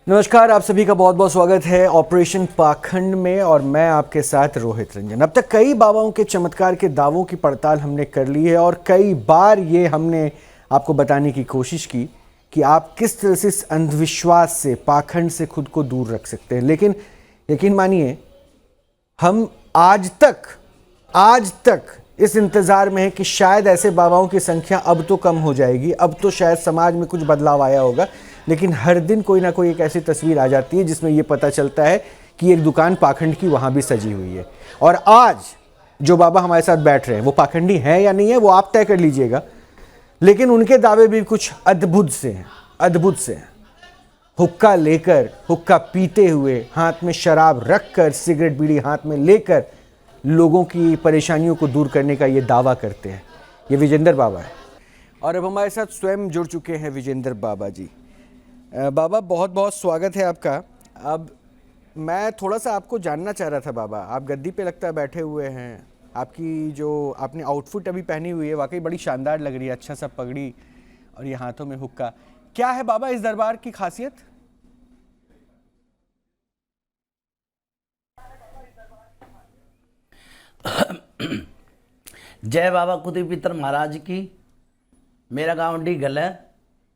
नमस्कार, आप सभी का बहुत बहुत स्वागत है ऑपरेशन पाखंड में और मैं आपके साथ रोहित रंजन। अब तक कई बाबाओं के चमत्कार के दावों की पड़ताल हमने कर ली है और कई बार ये हमने आपको बताने की कोशिश की कि आप किस तरह से इस अंधविश्वास से, पाखंड से खुद को दूर रख सकते हैं। लेकिन यकीन मानिए, हम आज तक इस इंतज़ार में है कि शायद ऐसे बाबाओं की संख्या अब तो कम हो जाएगी, अब तो शायद समाज में कुछ बदलाव आया होगा। लेकिन हर दिन कोई ना कोई एक ऐसी तस्वीर आ जाती है जिसमें ये पता चलता है कि एक दुकान पाखंड की वहाँ भी सजी हुई है। और आज जो बाबा हमारे साथ बैठ रहे हैं वो पाखंडी हैं या नहीं है, वो आप तय कर लीजिएगा। लेकिन उनके दावे भी कुछ अद्भुत से हैं। हुक्का लेकर, हुक्का पीते हुए, हाथ में शराब रखकर, सिगरेट बीड़ी हाथ में लेकर लोगों की परेशानियों को दूर करने का ये दावा करते हैं। ये विजेंद्र बाबा है और अब हमारे साथ स्वयं जुड़ चुके हैं विजेंद्र बाबा जी। बाबा, बहुत बहुत स्वागत है आपका। अब मैं थोड़ा सा आपको जानना चाह रहा था बाबा, आप गद्दी पे लगता है बैठे हुए हैं, आपकी जो आपने आउटफिट अभी पहनी हुई है वाकई बड़ी शानदार लग रही है, अच्छा सा पगड़ी और ये हाथों में हुक्का। क्या है बाबा इस दरबार की खासियत? जय बाबा कुतुब पितर महाराज की। मेरा गांव डीगल है,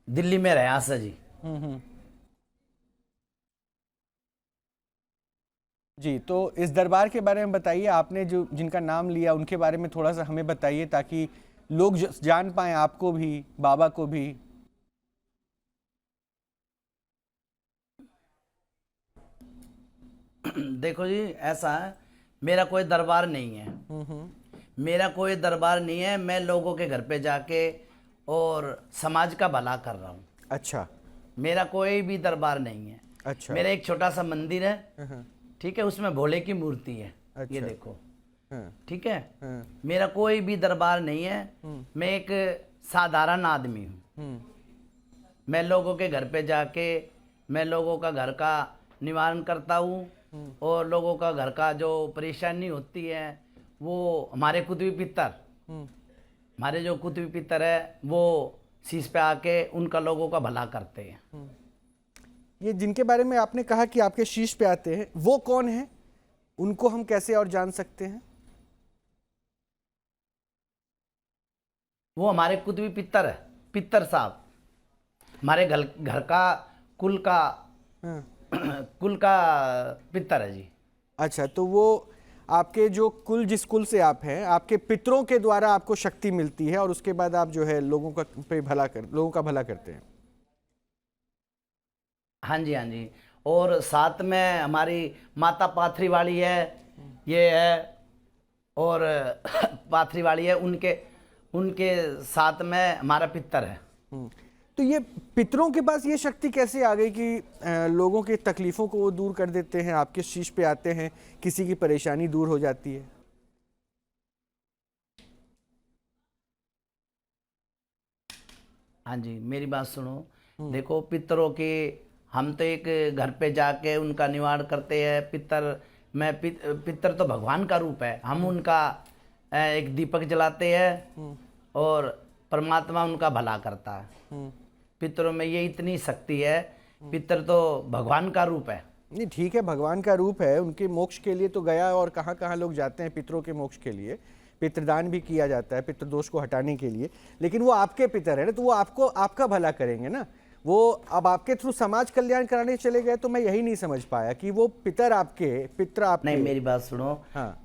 दिल्ली में रहा जी। जी, तो इस दरबार के बारे में बताइए। आपने जो जिनका नाम लिया उनके बारे में थोड़ा सा हमें बताइए ताकि लोग जान पाएं, आपको भी, बाबा को भी। देखो जी, ऐसा है, मेरा कोई दरबार नहीं है। मेरा कोई दरबार नहीं है। मैं लोगों के घर पे जाके और समाज का भला कर रहा हूँ। अच्छा। मेरा कोई भी दरबार नहीं है। अच्छा। मेरा एक छोटा सा मंदिर है, ठीक है, उसमें भोले की मूर्ति है। अच्छा। ये देखो, हाँ। ठीक है। हाँ। मेरा कोई भी दरबार नहीं है। मैं एक साधारण आदमी हूँ। मैं लोगों के घर पे जाके मैं लोगों का घर का निवारण करता हूँ और लोगों का घर का जो परेशानी होती है वो हमारे कुतुब पितर, हमारे जो कुतुब पितर है वो शीश पे आके उनका लोगों का भला करते हैं। ये जिनके बारे में आपने कहा कि आपके शीश पे आते हैं, वो कौन है? उनको हम कैसे और जान सकते हैं? वो हमारे कुतुब पितर है, पितर साहब, हमारे घर घर का कुल का हाँ। कुल का पितर है जी। अच्छा, तो वो आपके जो कुल, जिस कुल से आप हैं, आपके पितरों के द्वारा आपको शक्ति मिलती है और उसके बाद आप जो है लोगों का भला करते हैं। हाँ जी, हाँ जी। और साथ में हमारी माता पाथरी वाली है, ये है, और पाथरी वाली है, उनके उनके साथ में हमारा पितर है। तो ये पितरों के पास ये शक्ति कैसे आ गई कि लोगों की तकलीफों को वो दूर कर देते हैं, आपके शीश पे आते हैं, किसी की परेशानी दूर हो जाती है? हाँ जी, मेरी बात सुनो। देखो, पितरों के हम तो एक घर पे जाके उनका निवारण करते हैं। पितर तो भगवान का रूप है। हम उनका एक दीपक जलाते हैं और परमात्मा उनका भला करता है। पितरों में ये इतनी शक्ति है। पितर तो भगवान का रूप है। नहीं, ठीक है, भगवान का रूप है, उनके मोक्ष के लिए तो गया, और कहाँ कहाँ लोग जाते हैं पितरों के मोक्ष के लिए। पितरदान भी किया जाता है पितृदोष को हटाने के लिए। लेकिन वो आपके पितर है ना, तो वो आपको, आपका भला करेंगे ना। वो अब आपके थ्रू समाज कल्याण कराने चले गए, तो मैं यही नहीं समझ पाया कि वो पितर आपके। नहीं, मेरी बात सुनो। हाँ।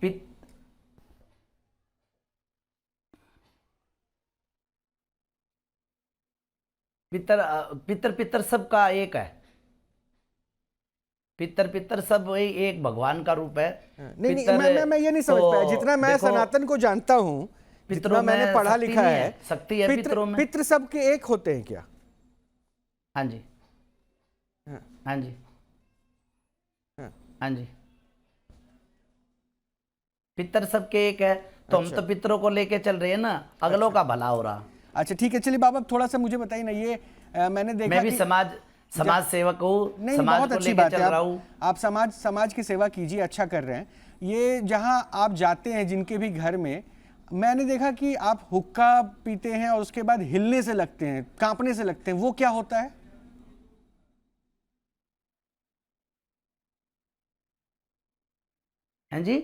पितर पितर पितर सबका एक है। पितर पितर सब वही एक भगवान का रूप है। नहीं नहीं, पितर मैं ये नहीं समझ तो पाया। जितना मैं देखो, सनातन को जानता हूँ, जितना पितरों मैंने में पढ़ा शक्ति लिखा नहीं है, है, शक्ति है पितरों में। पितृ सबके एक होते हैं क्या? हाँ जी, हाँ। हाँ जी, हाँ। हाँ जी। पितर सबके एक है, तो हम अच्छा। तो पितरों को लेके चल रहे हैं ना, अगलों का भला हो रहा। अच्छा, ठीक है, चलिए बाबा, थोड़ा सा मुझे बताइए ना। ये मैंने देखा मैं भी कि समाज सेवक हूँ, नहीं, समाज बहुत को अच्छी लेके बात चल है। रहा हूँ। आप समाज की सेवा कीजिए, अच्छा कर रहे हैं। ये जहां आप जाते हैं जिनके भी घर में, मैंने देखा कि आप हुक्का पीते हैं और उसके बाद हिलने से लगते हैं, कांपने से लगते हैं। वो क्या होता है? हैं जी।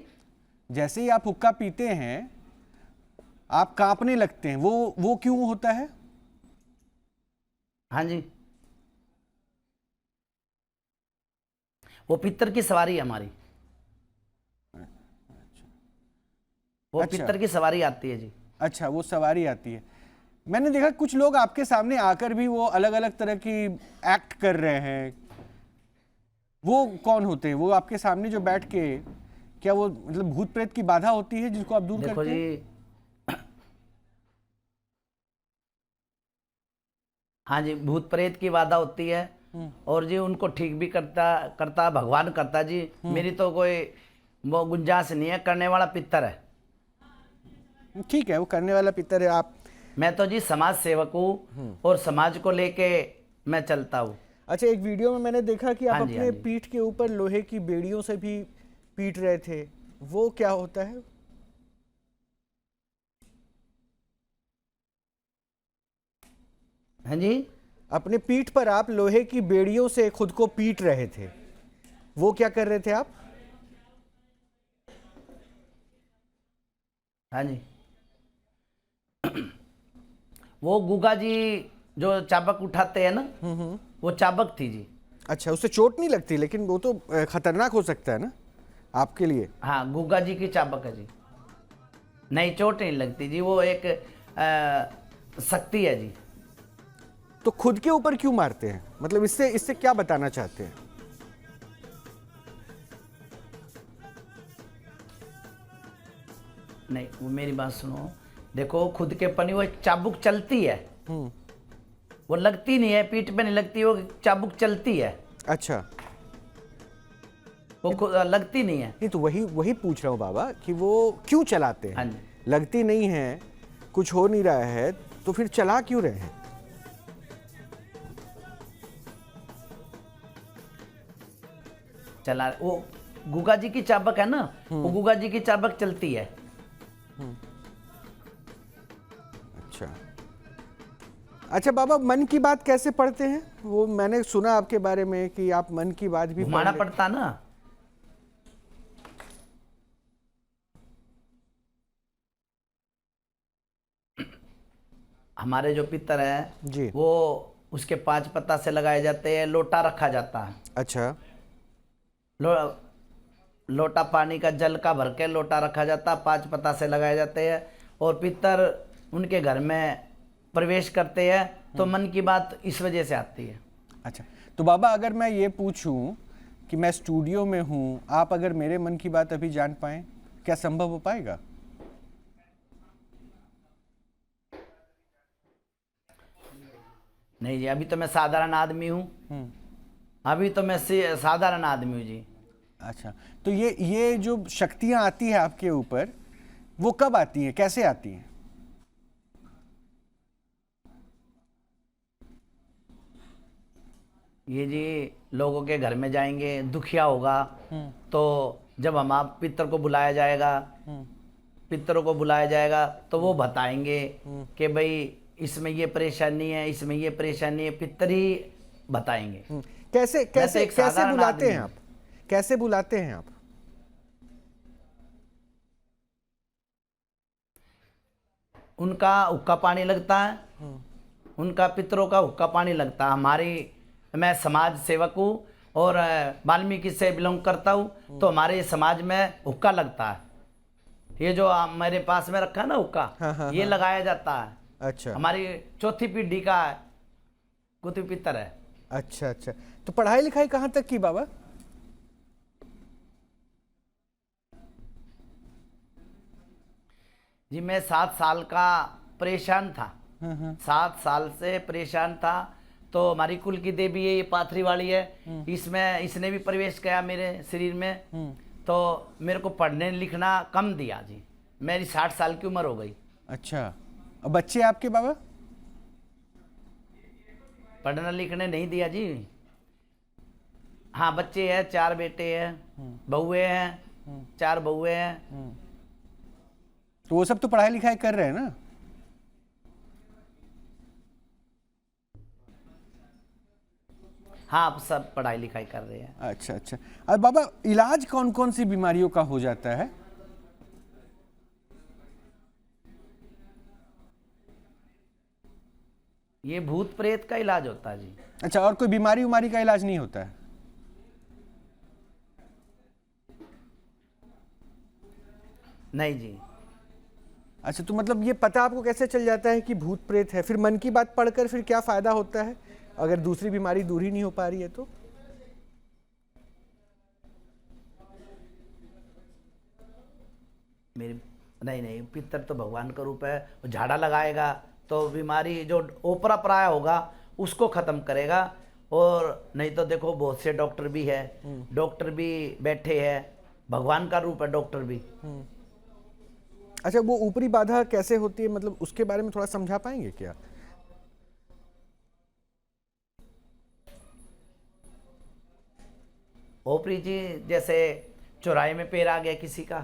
जैसे ही आप हुक्का पीते हैं आप कांपने लगते हैं, वो क्यों होता है? हाँ जी, वो पित्तर की सवारी है हमारी, वो अच्छा पित्तर की सवारी आती है जी। अच्छा, वो सवारी आती है। मैंने देखा कुछ लोग आपके सामने आकर भी वो अलग अलग तरह की एक्ट कर रहे हैं, वो कौन होते हैं? वो आपके सामने जो बैठ के, क्या वो मतलब भूत प्रेत की बाधा होती है जिसको आप दूर देखो करते जी, हैं? हाँ जी, भूत प्रेत की बाधा होती है, और जी उनको ठीक भी करता करता भगवान करता जी। मेरी तो कोई वो गुंजाइश नहीं है, करने वाला पित्तर है। ठीक है, वो करने वाला पितर है। आप मैं तो जी समाज सेवक हूँ और समाज को लेके मैं चलता हूँ। अच्छा, एक वीडियो में मैंने देखा कि आप हाँ जी, हाँ अपने जी। पीठ के ऊपर लोहे की बेड़ियों से भी पीट रहे थे, वो क्या होता है? हाँ जी, अपने पीठ पर आप लोहे की बेड़ियों से खुद को पीट रहे थे, वो क्या कर रहे थे आप? हाँ जी। वो गुगा जी जो चाबक उठाते हैं ना, वो चाबक थी जी। अच्छा, उससे चोट नहीं लगती, लेकिन वो तो खतरनाक हो सकता है ना आपके लिए। हाँ, गुगा जी की चाबक है जी। नहीं, चोट नहीं लगती जी, वो एक शक्ति है जी। तो खुद के ऊपर क्यों मारते हैं? मतलब इससे इससे क्या बताना चाहते हैं? नहीं, वो मेरी बात सुनो। देखो, खुद के पनी वो चाबुक चलती है, वो लगती नहीं है, पीठ पे नहीं लगती, वो चाबुक चलती है, अच्छा, वो लगती नहीं है। नहीं तो वही वही पूछ रहा हूँ बाबा कि वो क्यों चलाते हाँ हैं? जी। लगती नहीं है, कुछ हो नहीं रहा है, तो फिर चला क्यों रहे हैं? चला वो गुगा जी की चाबक है ना, वो गुगा जी की चाबक चलती है। अच्छा अच्छा बाबा, मन की बात कैसे पढ़ते हैं? वो मैंने सुना आपके बारे में कि आप मन की बात भी घुमाना पढ़ पड़ता ना। हमारे जो पितर है, जी। वो उसके 5 पत्ता से लगाए जाते हैं, लोटा रखा जाता है। अच्छा लो, लोटा पानी का जल का भर के लोटा रखा जाता है, 5 पत्ता से लगाए जाते हैं, और पितर उनके घर में प्रवेश करते हैं, तो मन की बात इस वजह से आती है। अच्छा, तो बाबा अगर मैं ये पूछूं कि मैं स्टूडियो में हूं, आप अगर मेरे मन की बात अभी जान पाएं, क्या संभव हो पाएगा? नहीं जी, अभी तो मैं साधारण आदमी हूँ, अभी तो मैं साधारण आदमी हूँ जी। अच्छा, तो ये जो शक्तियां आती है आपके ऊपर, वो कब आती हैं, कैसे आती हैं? ये जी लोगों के घर में जाएंगे, दुखिया होगा, तो जब हम आप पितर को बुलाया जाएगा, पितरों को बुलाया जाएगा, तो वो बताएंगे कि भाई इसमें ये परेशानी है, इसमें ये परेशानी है, पितर ही बताएंगे। कैसे मैं तो कैसे एक कैसे साधारण बुलाते आदमी हैं हूँ। आप? कैसे बुलाते हैं आप? उनका हुक्का पानी लगता है, उनका पितरों का हुक्का पानी लगता है। मैं समाज सेवक हूँ और वाल्मीकि से बिलोंग करता हूँ, तो हमारे समाज में हुक्का लगता है। ये जो मेरे पास में रखा है ना हुक्का, हाँ, हाँ, ये हाँ। लगाया जाता है। अच्छा हमारी चौथी पीढ़ी का गुति पितर है। अच्छा अच्छा, तो पढ़ाई लिखाई कहाँ तक की बाबा? जी, मैं 7 साल का परेशान था, 7 साल से परेशान था। तो हमारी कुल की देवी है, ये पाथरी वाली है, इसमें इसने भी प्रवेश किया मेरे शरीर में, तो मेरे को पढ़ने लिखना कम दिया जी। मेरी 60 साल की उम्र हो गई। अच्छा, अब बच्चे आपके बाबा? पढ़ने लिखने नहीं दिया जी। हाँ, बच्चे हैं, 4 बेटे हैं, बहुए हैं, 4 बहुए हैं। तो वो सब तो पढ़ाई लिखाई कर रहे हैं ना? हाँ, आप सब पढ़ाई लिखाई कर रहे हैं। अच्छा अच्छा। और बाबा इलाज कौन कौन सी बीमारियों का हो जाता है? ये भूत प्रेत का इलाज होता है जी। अच्छा, और कोई बीमारी उमारी का इलाज नहीं होता है? नहीं जी। अच्छा, तो मतलब ये पता आपको कैसे चल जाता है कि भूत प्रेत है? फिर मन की बात पढ़कर फिर क्या फायदा होता है अगर दूसरी बीमारी दूर ही नहीं हो पा रही है तो? मेरी नहीं नहीं, पितर तो भगवान का रूप है। वो झाड़ा लगाएगा तो बीमारी जो ओपरा पराया होगा उसको खत्म करेगा। और नहीं तो देखो बहुत से डॉक्टर भी है, डॉक्टर भी बैठे हैं, भगवान का रूप है डॉक्टर भी। अच्छा, वो ऊपरी बाधा कैसे होती है, मतलब उसके बारे में थोड़ा समझा पाएंगे क्या? ओपरी जी, जैसे चौराहे में पैर आ गया किसी का,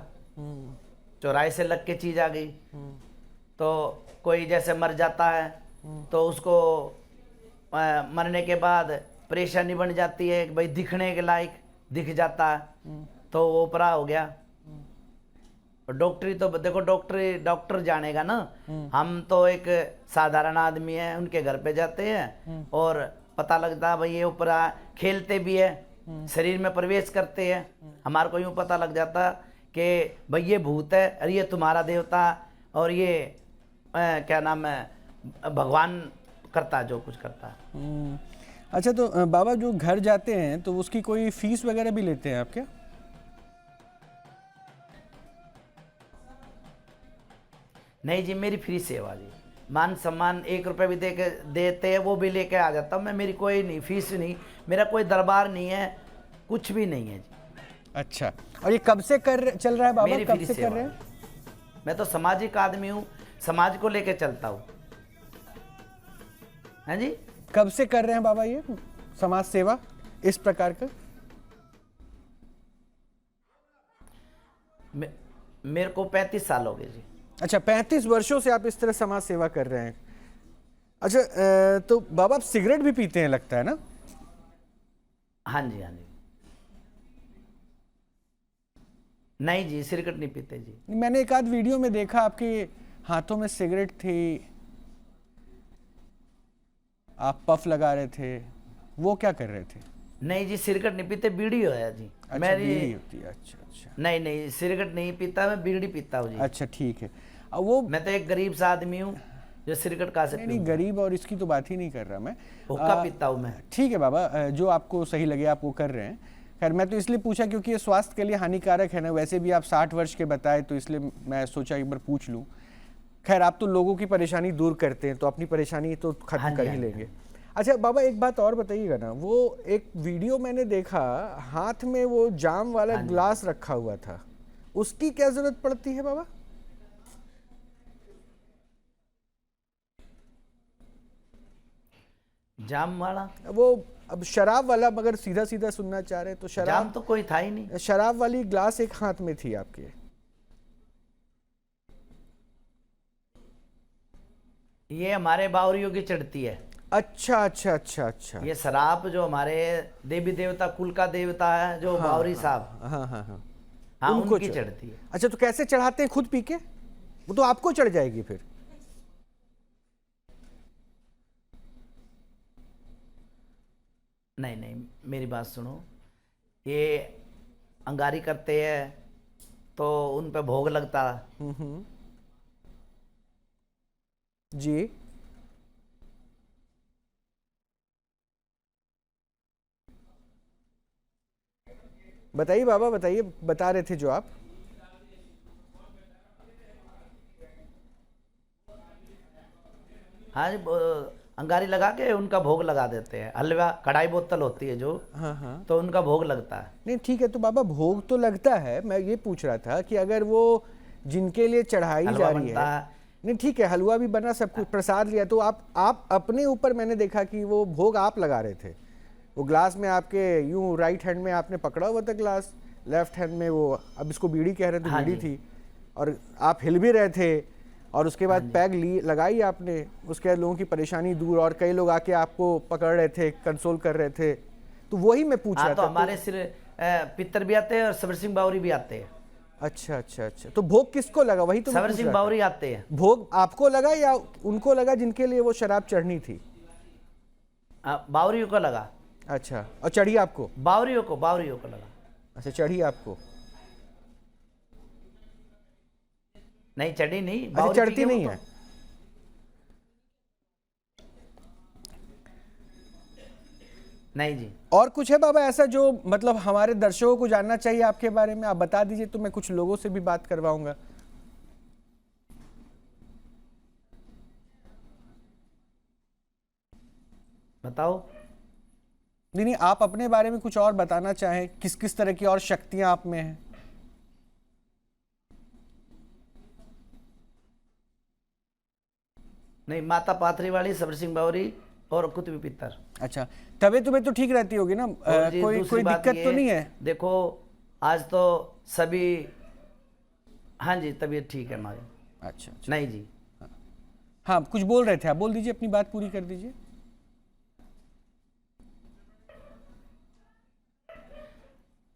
चौराहे से लग के चीज आ गई, तो कोई जैसे मर जाता है तो उसको मरने के बाद परेशानी बन जाती है कि भाई दिखने के लायक दिख जाता है, तो वो ओपरा हो गया। और डॉक्टरी तो देखो, डॉक्टर जानेगा ना। हम तो एक साधारण आदमी है, उनके घर पे जाते हैं और पता लगता है भाई ये ऊपरा खेलते भी है, शरीर में प्रवेश करते हैं, हमारे को यूँ पता लग जाता कि भाई ये भूत है और ये तुम्हारा देवता और ये क्या नाम है भगवान करता है जो कुछ करता है। अच्छा, तो बाबा जो घर जाते हैं तो उसकी कोई फीस वगैरह भी लेते हैं आप क्या? नहीं जी, मेरी फ्री सेवा जी। मान सम्मान 1 रुपये भी दे के देते हैं, वो भी लेके आ जाता हूँ मैं। मेरी कोई नहीं फीस, नहीं मेरा कोई दरबार नहीं है, कुछ भी नहीं है जी। अच्छा, और ये कब से चल रहा है बाबा? मेरी कब फ्री से कर सेवा रहे है। हैं? मैं तो सामाजिक आदमी हूँ, समाज को लेके चलता हूँ। हाँ जी। कब से कर रहे हैं बाबा ये समाज सेवा इस प्रकार का? मेरे को 35 साल हो गए जी। अच्छा, 35 वर्षों से आप इस तरह समाज सेवा कर रहे हैं। अच्छा, तो बाबा आप सिगरेट भी पीते हैं लगता है ना? हाँ जी, हाँ जी। नहीं जी, सिगरेट नहीं पीते जी। मैंने एक आध वीडियो में देखा आपके हाथों में सिगरेट थी, आप पफ लगा रहे थे, वो क्या कर रहे थे? नहीं जी, सिगरेट नहीं पीते, बीड़ी है जी। अच्छा, बीड़ी होती है। अच्छा अच्छा। नहीं नहीं, सिगरेट नहीं पीता, मैं बीड़ी पीता हूँ जी। अच्छा, ठीक है। अब वो मैं तो एक गरीब सा आदमी हूँ जो सिगरेट कहाँ से नहीं, गरीब और इसकी तो बात ही नहीं कर रहा मैं। हुक्का पीता हूँ मैं। ठीक है बाबा, जो आपको सही लगे आप वो कर रहे हैं। खैर, मैं तो इसलिए पूछा क्योंकि ये स्वास्थ्य के लिए हानिकारक है ना। वैसे भी आप 60 वर्ष के बताए तो इसलिए मैं सोचा एक बार पूछ लूँ। खैर, आप तो लोगों की परेशानी दूर करते हैं तो अपनी परेशानी तो खत्म कर ही लेंगे। अच्छा बाबा, एक बात और बताइएगा ना, वो एक वीडियो मैंने देखा, हाथ में वो जाम वाला ग्लास रखा हुआ था, उसकी क्या जरूरत पड़ती है बाबा? जाम वाला? वो अब शराब वाला, मगर सीधा सीधा सुनना चाह रहे तो शराब जाम तो कोई था ही नहीं। शराब वाली ग्लास एक हाथ में थी आपके। ये हमारे बावरियों की चढ़ती है। अच्छा अच्छा अच्छा अच्छा। ये शराब जो हमारे देवी देवता कुल का देवता है जो बावरी साहब, हाँ हाँ हाँ, हाँ उनको उनकी चढ़ती है। अच्छा, तो कैसे चढ़ाते हैं? खुद पी के? वो तो आपको चढ़ जाएगी फिर। नहीं नहीं, मेरी बात सुनो, ये अंगारी करते हैं तो उन पे भोग लगता है। जी, बताइए बाबा, बताइए, बता रहे थे जो आप। हाँ जी, अंगारी लगा के उनका भोग लगा देते हैं। हलवा कढ़ाई बोतल होती है जो, हाँ हाँ, तो उनका भोग लगता है। नहीं ठीक है, तो बाबा भोग तो लगता है। मैं ये पूछ रहा था कि अगर वो जिनके लिए चढ़ाई हलवा जा रही बनता है, है। नहीं ठीक है, हलवा भी बना, सब कुछ प्रसाद लिया, तो आप अपने ऊपर, मैंने देखा कि वो भोग आप लगा रहे थे। वो ग्लास में आपके यूं राइट हैंड में आपने पकड़ा हुआ था ग्लास, लेफ्ट हैंड में वो, अब इसको बीड़ी कह रहे थे, हाँ बीड़ी जी। थी, और आप हिल भी रहे थे, और उसके बाद पैग लगाई आपने। उसके बाद लोगों की परेशानी दूर, और कई लोग आके आपको पकड़ रहे थे, कंसोल कर रहे थे। तो वही मैं पूछ रहा हाँ, तो था। हमारे सिर पितर भी आते हैं और सबर सिंह बावरी भी आते हैं। अच्छा अच्छा अच्छा, तो भोग किसको लगा, वही तो मैं सबर पूछ सिंह रहा था। बावरी आते हैं। भोग आपको लगा या उनको लगा जिनके लिए वो शराब चढ़नी थी? बावरियों को लगा। अच्छा, और चढ़ी आपको? बावरियों को लगा। अच्छा, चढ़ी आपको? नहीं, चढ़ी नहीं। अच्छा, बावरी पी चढ़ती के वो नहीं तो- है। नहीं जी। और कुछ है बाबा ऐसा जो मतलब हमारे दर्शकों को जानना चाहिए आपके बारे में? आप बता दीजिए तो मैं कुछ लोगों से भी बात करवाऊंगा। बताओ। नहीं नहीं, आप अपने बारे में कुछ और बताना चाहें, किस किस तरह की और शक्तियां आप में हैं? नहीं, माता पाथरी वाली, सबर सिंह बावरी और कुतुबी पितर। अच्छा, तबीयत तुम्हें तो ठीक रहती होगी ना? और जी, कोई दूसरी बात दिक्कत ये तो नहीं है? देखो, आज तो सभी, हाँ जी, तबीयत ठीक है हमारी। अच्छा अच्छा, नहीं जी। हाँ कुछ बोल रहे थे आप, बोल दीजिए, अपनी बात पूरी कर दीजिए।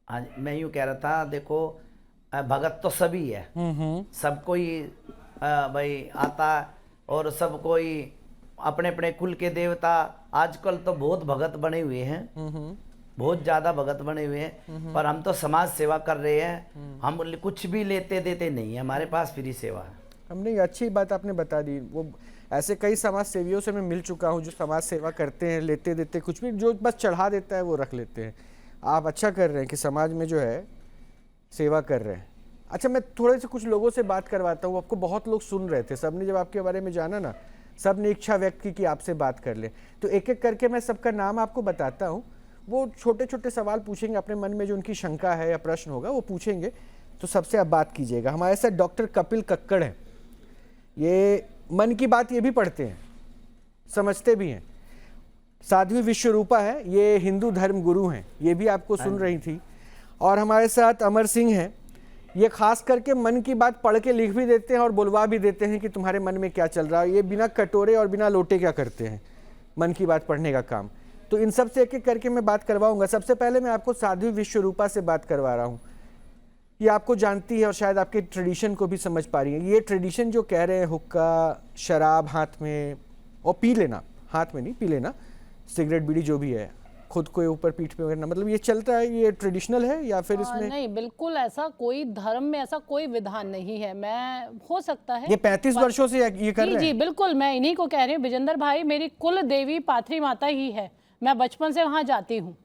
हाँ जी, मैं यूँ कह रहा था, देखो भगत तो सभी है, सब कोई भाई आता, और सब कोई अपने अपने कुल के देवता। आजकल तो बहुत भगत बने हुए हैं, बहुत ज्यादा भगत बने हुए हैं, पर हम तो समाज सेवा कर रहे हैं। हम कुछ भी लेते देते नहीं है, हमारे पास फ्री सेवा है। हमने अच्छी बात आपने बता दी। वो ऐसे कई समाज सेवियों से मैं मिल चुका हूँ जो समाज सेवा करते हैं, लेते देते कुछ भी, जो बस चढ़ा देता है वो रख लेते हैं। आप अच्छा कर रहे हैं कि समाज में जो है सेवा कर रहे हैं। अच्छा, मैं थोड़े से कुछ लोगों से बात करवाता हूँ। आपको बहुत लोग सुन रहे थे, सबने जब आपके बारे में जाना ना, सब ने इच्छा व्यक्त की कि आपसे बात कर ले। तो एक एक करके मैं सबका नाम आपको बताता हूँ। वो छोटे छोटे सवाल पूछेंगे, अपने मन में जो उनकी शंका है या प्रश्न होगा वो पूछेंगे, तो सबसे आप बात कीजिएगा। हमारे साथ डॉक्टर कपिल कक्कड़ हैं। ये मन की बात ये भी पढ़ते हैं, समझते भी हैं। साध्वी विश्वरूपा है, ये हिंदू धर्म गुरु हैं, ये भी आपको सुन रही थी। और हमारे साथ अमर सिंह हैं, ये खास करके मन की बात पढ़ के लिख भी देते हैं और बुलवा भी देते हैं कि तुम्हारे मन में क्या चल रहा है। ये बिना कटोरे और बिना लोटे क्या करते हैं, मन की बात पढ़ने का काम। तो इन सब से एक एक करके मैं बात करवाऊंगा। सबसे पहले मैं आपको साध्वी विश्वरूपा से बात करवा रहा हूँ। ये आपको जानती है और शायद आपके ट्रेडिशन को भी समझ पा रही है। ये ट्रेडिशन जो कह रहे हैं, हुक्का, शराब हाथ में और पी लेना, हाथ में नहीं पी लेना, सिगरेट बीड़ी जो भी है, खुद को ऊपर पीठ पे करना, मतलब ये चलता है, ये ट्रेडिशनल है या फिर इसमें? नहीं, बिल्कुल ऐसा कोई धर्म में ऐसा कोई विधान नहीं है। मैं हो सकता है ये 35 वर्षों से ये कर जी रहे जी हैं? बिल्कुल, मैं इन्हीं को कह रही हूँ। विजेंद्र भाई मेरी कुल देवी पाथरी माता ही है, मैं बचपन से वहाँ जाती हूँ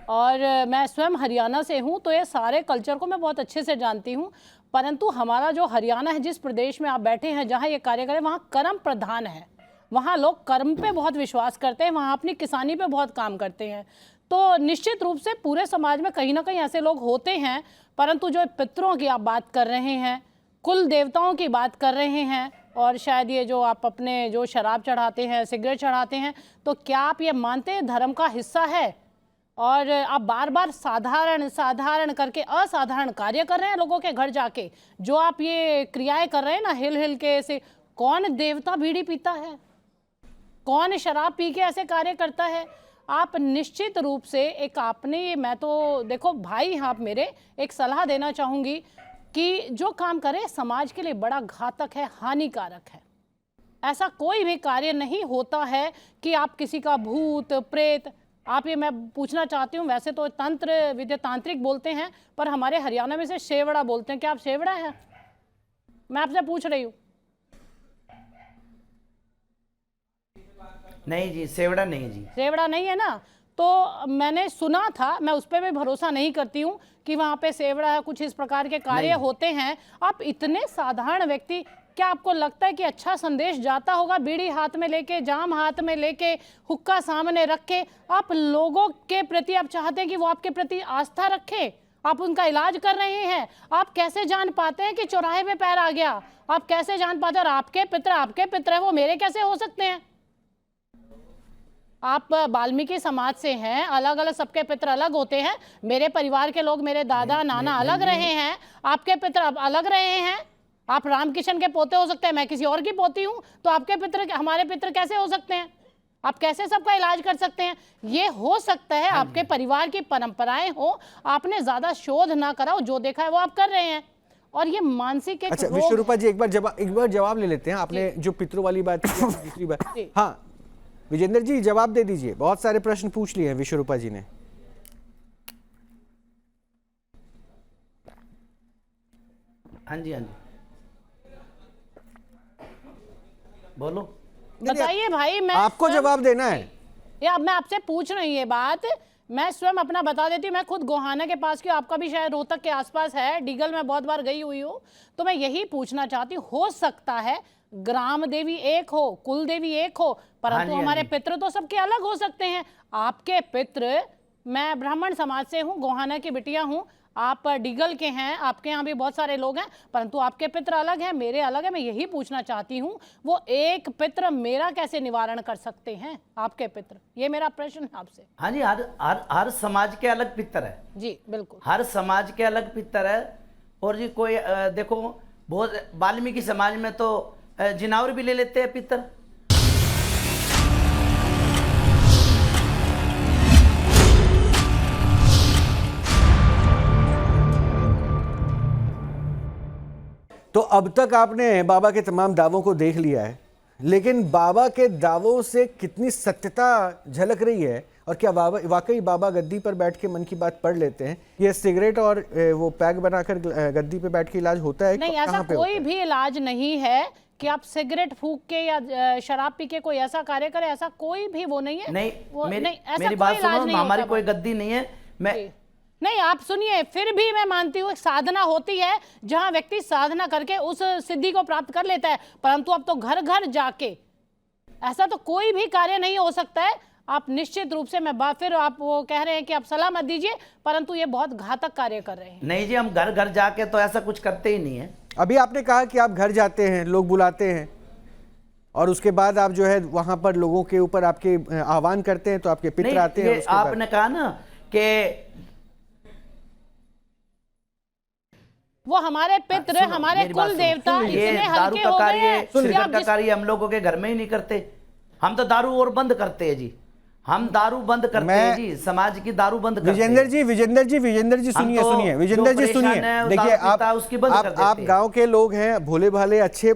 और मैं स्वयं हरियाणा से हूँ, तो ये सारे कल्चर को मैं बहुत अच्छे से जानती हूँ। परंतु हमारा जो हरियाणा है, जिस प्रदेश में आप बैठे हैं, जहाँ ये कार्य करें, वहाँ कर्म प्रधान है। वहाँ लोग कर्म पे बहुत विश्वास करते हैं, वहाँ अपनी किसानी पे बहुत काम करते हैं। तो निश्चित रूप से पूरे समाज में कहीं ना कहीं ऐसे लोग होते हैं, परंतु जो पितरों की आप बात कर रहे हैं, कुल देवताओं की बात कर रहे हैं, और शायद ये जो आप अपने जो शराब चढ़ाते हैं, सिगरेट चढ़ाते हैं, तो क्या आप ये मानते हैं धर्म का हिस्सा है? और आप बार बार साधारण साधारण करके असाधारण कार्य कर रहे हैं लोगों के घर जाके। जो आप ये क्रियाएं कर रहे हैं ना, हिल हिल के ऐसे, कौन देवता बीड़ी पीता है? कौन शराब पी के ऐसे कार्य करता है? आप निश्चित रूप से एक आपने, मैं तो देखो भाई, आप मेरे एक सलाह देना चाहूँगी कि जो काम करें समाज के लिए बड़ा घातक है, हानिकारक है। ऐसा कोई भी कार्य नहीं होता है कि आप किसी का भूत प्रेत, आप ये मैं पूछना चाहती हूँ, वैसे तो तंत्र विद्या तांत्रिक बोलते हैं, पर हमारे हरियाणा में से शेवड़ा बोलते हैं। क्या आप शेवड़ा है? मैं आपसे पूछ रही हूँ। नहीं जी, सेवड़ा नहीं जी। सेवड़ा नहीं है ना? तो मैंने सुना था, मैं उस पर भी भरोसा नहीं करती हूँ कि वहाँ पे सेवड़ा है, कुछ इस प्रकार के कार्य होते हैं। आप इतने साधारण व्यक्ति, क्या आपको लगता है कि अच्छा संदेश जाता होगा? बीड़ी हाथ में लेके, जाम हाथ में लेके, हुक्का सामने रख के, आप लोगों के प्रति आप चाहते हैं कि वो आपके प्रति आस्था रखें, आप उनका इलाज कर रहे हैं। आप कैसे जान पाते हैं कि चौराहे पे पैर आ गया? आप कैसे जान पाते हैं? और आपके पितर है, वो मेरे कैसे हो सकते हैं? आप वाल्मीकि समाज से हैं, अलग अलग, सबके पितर अलग होते हैं। मेरे परिवार के लोग, मेरे दादा नाना अलग रहे हैं, आपके पितर अब अलग रहे हैं। आप रामकिशन के पोते हो सकते हैं, मैं किसी और की पोती हूं, तो आपके पितर, हमारे पितर कैसे हो सकते हैं? आप कैसे सबका इलाज कर सकते हैं? ये हो सकता है आपके परिवार की परंपराएं हो, आपने ज्यादा शोध ना कराओ, जो देखा है वो आप कर रहे हैं, और ये मानसिक एक अच्छा रोग विश्वरूपा जी, एक बार जवाब ले लेते हैं। आपने जो पितरों वाली बात की, दूसरी बात, जी। हाँ विजेंद्र जी जवाब दे दीजिए, बहुत सारे प्रश्न पूछ लिए हैं विश्वरूपा जी ने। हाँ जी, हाँ जी, बोलो। बताइए भाई, मैं आपको स्वयं- जवाब देना है। या अब मैं आपसे पूछ रही हूँ ये बात, मैं स्वयं अपना बता देती हूँ। मैं खुद गोहाना के पास की हूँ, आपका भी शायद रोहतक के आसपास है, डीगल में बहुत बार गई हुई हूँ। तो मैं यही पूछना चाहती हूँ, हो सकता है ग्राम देवी एक हो, कुल देवी एक हो, परंतु हाँ हमारे जी। पितृ तो सबके अलग हो सकते हैं। आपके पितृ, मैं ब्राह्मण समाज से हूँ, गोहाना की बिटिया हूँ, आप डीगल के हैं, आपके यहाँ भी बहुत सारे लोग हैं, परंतु आपके पितृ अलग हैं, मेरे अलग है। मैं यही पूछना चाहती हूँ, वो एक पितृ मेरा कैसे निवारण कर सकते हैं आपके पितृ? ये मेरा प्रश्न है आपसे। हाँ जी, हर समाज के अलग पितर है जी बिल्कुल। हर समाज के अलग पितर है। और जी कोई देखो, बहुत वाल्मीकि समाज में तो जिनावर भी ले लेते हैं पितर। तो अब तक आपने बाबा के तमाम दावों को देख लिया है, लेकिन बाबा के दावों से कितनी सत्यता झलक रही है, और क्या बाबा वाकई बाबा गद्दी पर बैठ के मन की बात पढ़ लेते हैं? ये सिगरेट और वो पैक बनाकर गद्दी पे बैठ के इलाज होता है? नहीं, ऐसा कहाँ पे कोई होता है? भी इलाज नहीं है कि आप सिगरेट फूंक के या शराब पी के कोई ऐसा कार्य करे, ऐसा कोई भी वो नहीं है। नहीं, ऐसा मेरी कोई बात इलाज सुनो, नहीं हमारी होता कोई बाबा। गद्दी नहीं है। मैं जी। नहीं, आप सुनिए, फिर भी मैं मानती हूँ साधना होती है जहां व्यक्ति साधना करके उस सिद्धि को प्राप्त कर लेता है, परंतु अब तो घर घर जाके ऐसा तो कोई भी कार्य नहीं हो सकता है। आप निश्चित रूप से, मैं फिर आप वो कह रहे हैं कि आप सलाह मत दीजिए, परंतु ये बहुत घातक कार्य कर रहे हैं। नहीं जी, हम घर घर जाके तो ऐसा कुछ करते ही नहीं है। अभी आपने कहा कि आप घर जाते हैं, लोग बुलाते हैं, और उसके बाद आप जो है वहां पर लोगों के ऊपर आपके आह्वान करते हैं, तो आपके पितर नहीं, आते हैं। ये उसके बाद आपने कहा ना कि वो हमारे पितृ, सुनो, हमारे मेरी बात कुल सुनो। देवता ये इतने दारू हल्के का हो गए कार्य, हैं कि सिगरेट आप का जिस- कार्य हम लोगों के घर में ही नहीं करते। हम तो दारू और बंद करते हैं जी, हम दारू बंद करते हैं जी, समाज की दारू बंद करते हैं। विजेंद्र जी सुनिए तो सुनिए, विजेंद्र जो जी सुनिए। परेशान है, वो देखिए दारू पीता है, उसकी बंद कर देते आप हैं। गांव के लोग हैं, भोले भाले अच्छे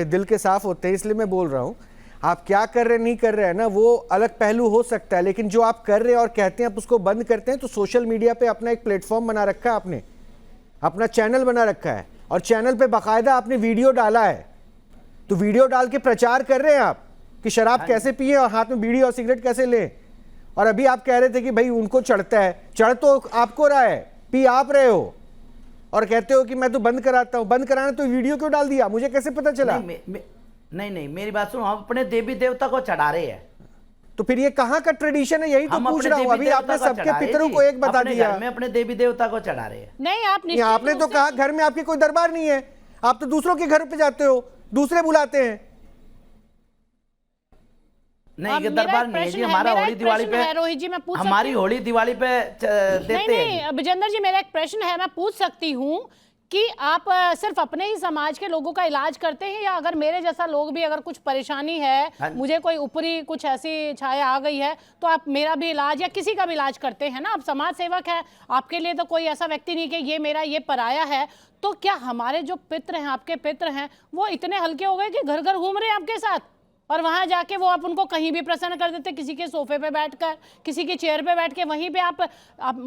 दिल के साफ होते हैं, इसलिए मैं बोल रहा हूँ। आप क्या कर रहे नहीं कर रहे हैं ना, वो अलग पहलू हो सकता है, लेकिन जो आप कर रहे हैं और कहते हैं आप उसको बंद करते हैं, तो सोशल मीडिया पे अपना एक प्लेटफॉर्म बना रखा है आपने, अपना चैनल बना रखा है, और चैनल पे बाकायदा आपने वीडियो डाला है। तो वीडियो डाल के प्रचार कर रहे हैं आप कि शराब कैसे पिए और हाथ में बीड़ी और सिगरेट कैसे लें। और अभी आप कह रहे थे कि भाई उनको चढ़ता है, चढ़ तो आपको रहा है, पी आप रहे हो, और कहते हो कि मैं तो बंद कराता हूं। बंद कराना तो वीडियो क्यों डाल दिया, मुझे कैसे पता चला? नहीं, मेरी बात सुनो, हम अपने देवी देवता को चढ़ा रहे हैं। तो फिर ये कहाँ का ट्रेडिशन है, यही तो हम पूछ अपने रहा हूँ। देवी अभी देवता आपने को सबके चढ़ा रहे पितरों जी, को एक बता अपने दिया। घर में अपने देवी देवता को चढ़ा रहे हैं। नहीं, आप नहीं, आपने तो कहा घर में आपके कोई दरबार नहीं है, आप तो दूसरों के घर पे जाते हो, दूसरे बुलाते हैं। नहीं, ये दरबार नहीं है जी, हमारा होली दिवाली पे, रोहित जी, मैं पूछ हमारी होली दिवाली पे देते हैं। नहीं, विजेंद्र जी, मेरा एक प्रश्न है, मैं पूछ सकती हूँ कि आप सिर्फ अपने ही समाज के लोगों का इलाज करते हैं, या अगर मेरे जैसा लोग भी, अगर कुछ परेशानी है, मुझे कोई ऊपरी कुछ ऐसी छाया आ गई है, तो आप मेरा भी इलाज या किसी का भी इलाज करते हैं ना? आप समाज सेवक है, आपके लिए तो कोई ऐसा व्यक्ति नहीं कि ये मेरा ये पराया है। तो क्या हमारे जो पितृ हैं, आपके पितृ हैं, वो इतने हल्के हो गए कि घर घर घूम रहे हैं आपके साथ, और वहां जाके वो आप उनको कहीं भी प्रसन्न कर देते, किसी के सोफे पे बैठकर, किसी की चेयर पे बैठ के, वहीं पे आप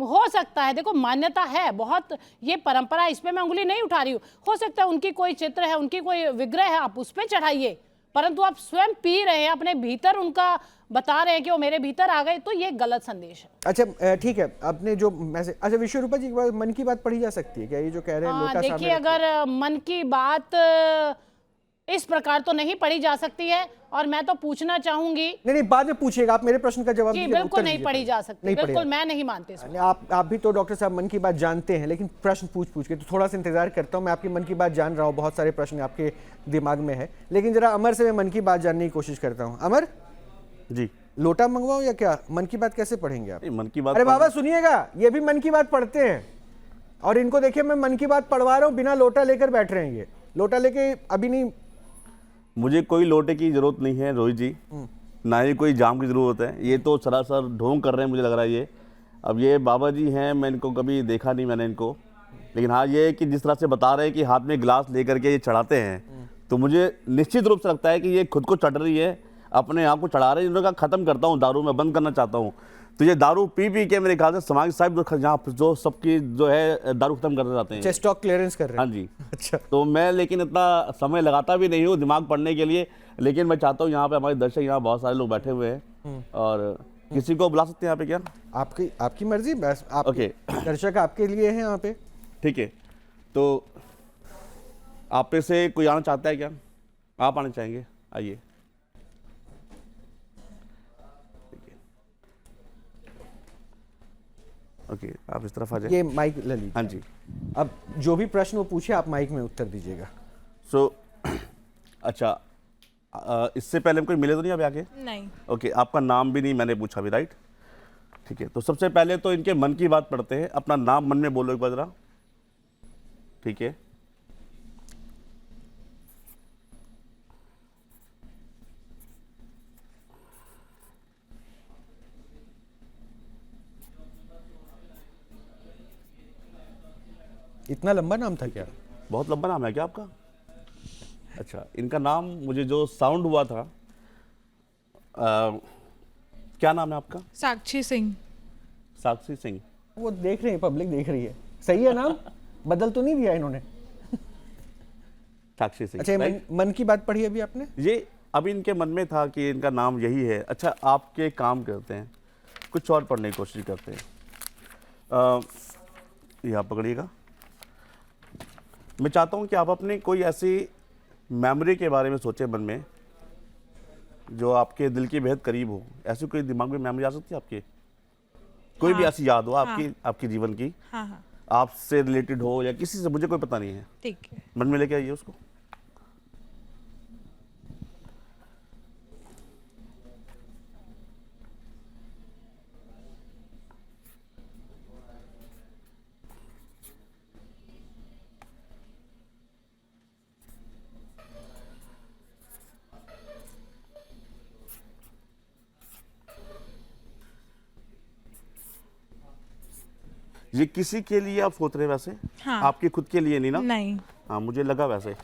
हो सकता है, देखो मान्यता है बहुत, ये परंपरा, इस पे मैं उंगली नहीं उठा रही हूँ, हो सकता है उनकी कोई चित्र है, उनकी कोई विग्रह है, आप उस पे चढ़ाइए, परंतु आप स्वयं पी रहे हैं, अपने भीतर उनका बता रहे हैं कि वो मेरे भीतर आ गए, तो ये गलत संदेश है। अच्छा ठीक है, आपने जो मैसेज, अच्छा विश्वरूपा जी, मन की बात पढ़ी जा सकती है क्या? ये जो कह रहे हैं लोटा सामने देखिए, अगर मन की बात इस प्रकार तो नहीं पढ़ी जा सकती है, और मैं तो पूछना चाहूंगी। नहीं, बाद में पूछिएगा, आप मेरे प्रश्न का जवाब दीजिए। बिल्कुल नहीं पढ़ी जा सकती, बिल्कुल मैं नहीं मानती। आप भी तो डॉक्टर साहब मन की बात जानते हैं, लेकिन प्रश्न पूछ के, तो थोड़ा सा इंतजार करता हूं। मैं आपकी मन की बात जान रहा हूं, बहुत सारे प्रश्न आपके दिमाग में है, लेकिन जरा अमर से मैं मन की बात जानने की कोशिश करता हूं। अमर जी, लोटा मंगवाऊं या क्या? मन की बात कैसे पढ़ेंगे आप? मन की बात। अरे बाबा सुनिएगा, ये भी मन की बात पढ़ते हैं, और इनको देखिए मैं मन की बात पढ़वा रहा हूँ, बिना लोटा लेकर बैठ रहे हैं। ये लोटा लेके अभी नहीं, मुझे कोई लोटे की जरूरत नहीं है रोहित जी। ना ही कोई जाम की ज़रूरत है। ये तो सरासर ढोंग कर रहे हैं, मुझे लग रहा है ये। अब ये बाबा जी हैं, मैं इनको कभी देखा नहीं मैंने इनको, लेकिन हाँ ये है कि जिस तरह से बता रहे हैं कि हाथ में गिलास लेकर के ये चढ़ाते हैं, तो मुझे निश्चित रूप से लगता है कि ये खुद को चढ़ रही है, अपने आप को चढ़ा रहे हैं। इन्होंने कहा ख़त्म करता हूँ दारू, मैं बंद करना चाहता हूँ। तो ये दारू पी पी के मेरे ख्याल से समाज साहब यहाँ जो सबकी जो है दारू खत्म करना चाहते हैं, स्टॉक क्लियरेंस कर रहे हैं। हाँ जी। अच्छा, तो मैं लेकिन इतना समय लगाता भी नहीं हूँ दिमाग पढ़ने के लिए, लेकिन मैं चाहता हूँ यहाँ पे हमारे दर्शक, यहाँ बहुत सारे लोग बैठे हुए हैं और किसी को बुला सकते हैं यहाँ पे क्या? आपकी मर्जी, बस आप ओके। दर्शक आपके लिए हैं यहाँ पे। ठीक है, तो आप पे से कोई आना चाहता है क्या? आप आना चाहेंगे? आइए। ओके, आप इस तरफ आ जाए। ये माइक ले लीजिए। हाँ जी। अब जो भी प्रश्न वो पूछे आप माइक में उत्तर दीजिएगा। अच्छा, इससे पहले हम कोई मिले तो नहीं अभी आके? नहीं। ओके, आपका नाम भी नहीं मैंने पूछा अभी, राइट? ठीक है, तो सबसे पहले तो इनके मन की बात पढ़ते हैं। अपना नाम मन में बोलो एक बार जरा। ठीक है, इतना लंबा नाम था क्या? बहुत लंबा नाम है क्या आपका? अच्छा, इनका नाम मुझे जो साउंड हुआ था, क्या नाम है आपका? साक्षी सिंह। साक्षी सिंह। वो देख रहे हैं, पब्लिक देख रही है। सही है नाम? बदल तो नहीं दिया इन्होंने? साक्षी सिंह। अच्छा, ये मन की बात पढ़ी अभी आपने? ये अभी इनके मन में था कि इनका नाम यही है। अच्छा, आपके काम करते हैं, कुछ और पढ़ने की कोशिश करते हैं। ये आप पकड़िएगा। मैं चाहता हूं कि आप अपनी कोई ऐसी मेमोरी के बारे में सोचें मन में जो आपके दिल के बेहद करीब हो। ऐसी कोई दिमाग में मेमोरी आ सकती है आपके? कोई भी ऐसी याद हो आपकी जीवन की, हाँ हाँ, आपसे रिलेटेड हो या किसी से, मुझे कोई पता नहीं है। ठीक है। मन में लेके आइए उसको। ये किसी के लिए आप सोच रहे हैं वैसे? हाँ। आपके खुद के लिए नहीं ना? नहीं। हाँ, मुझे लगा वैसे।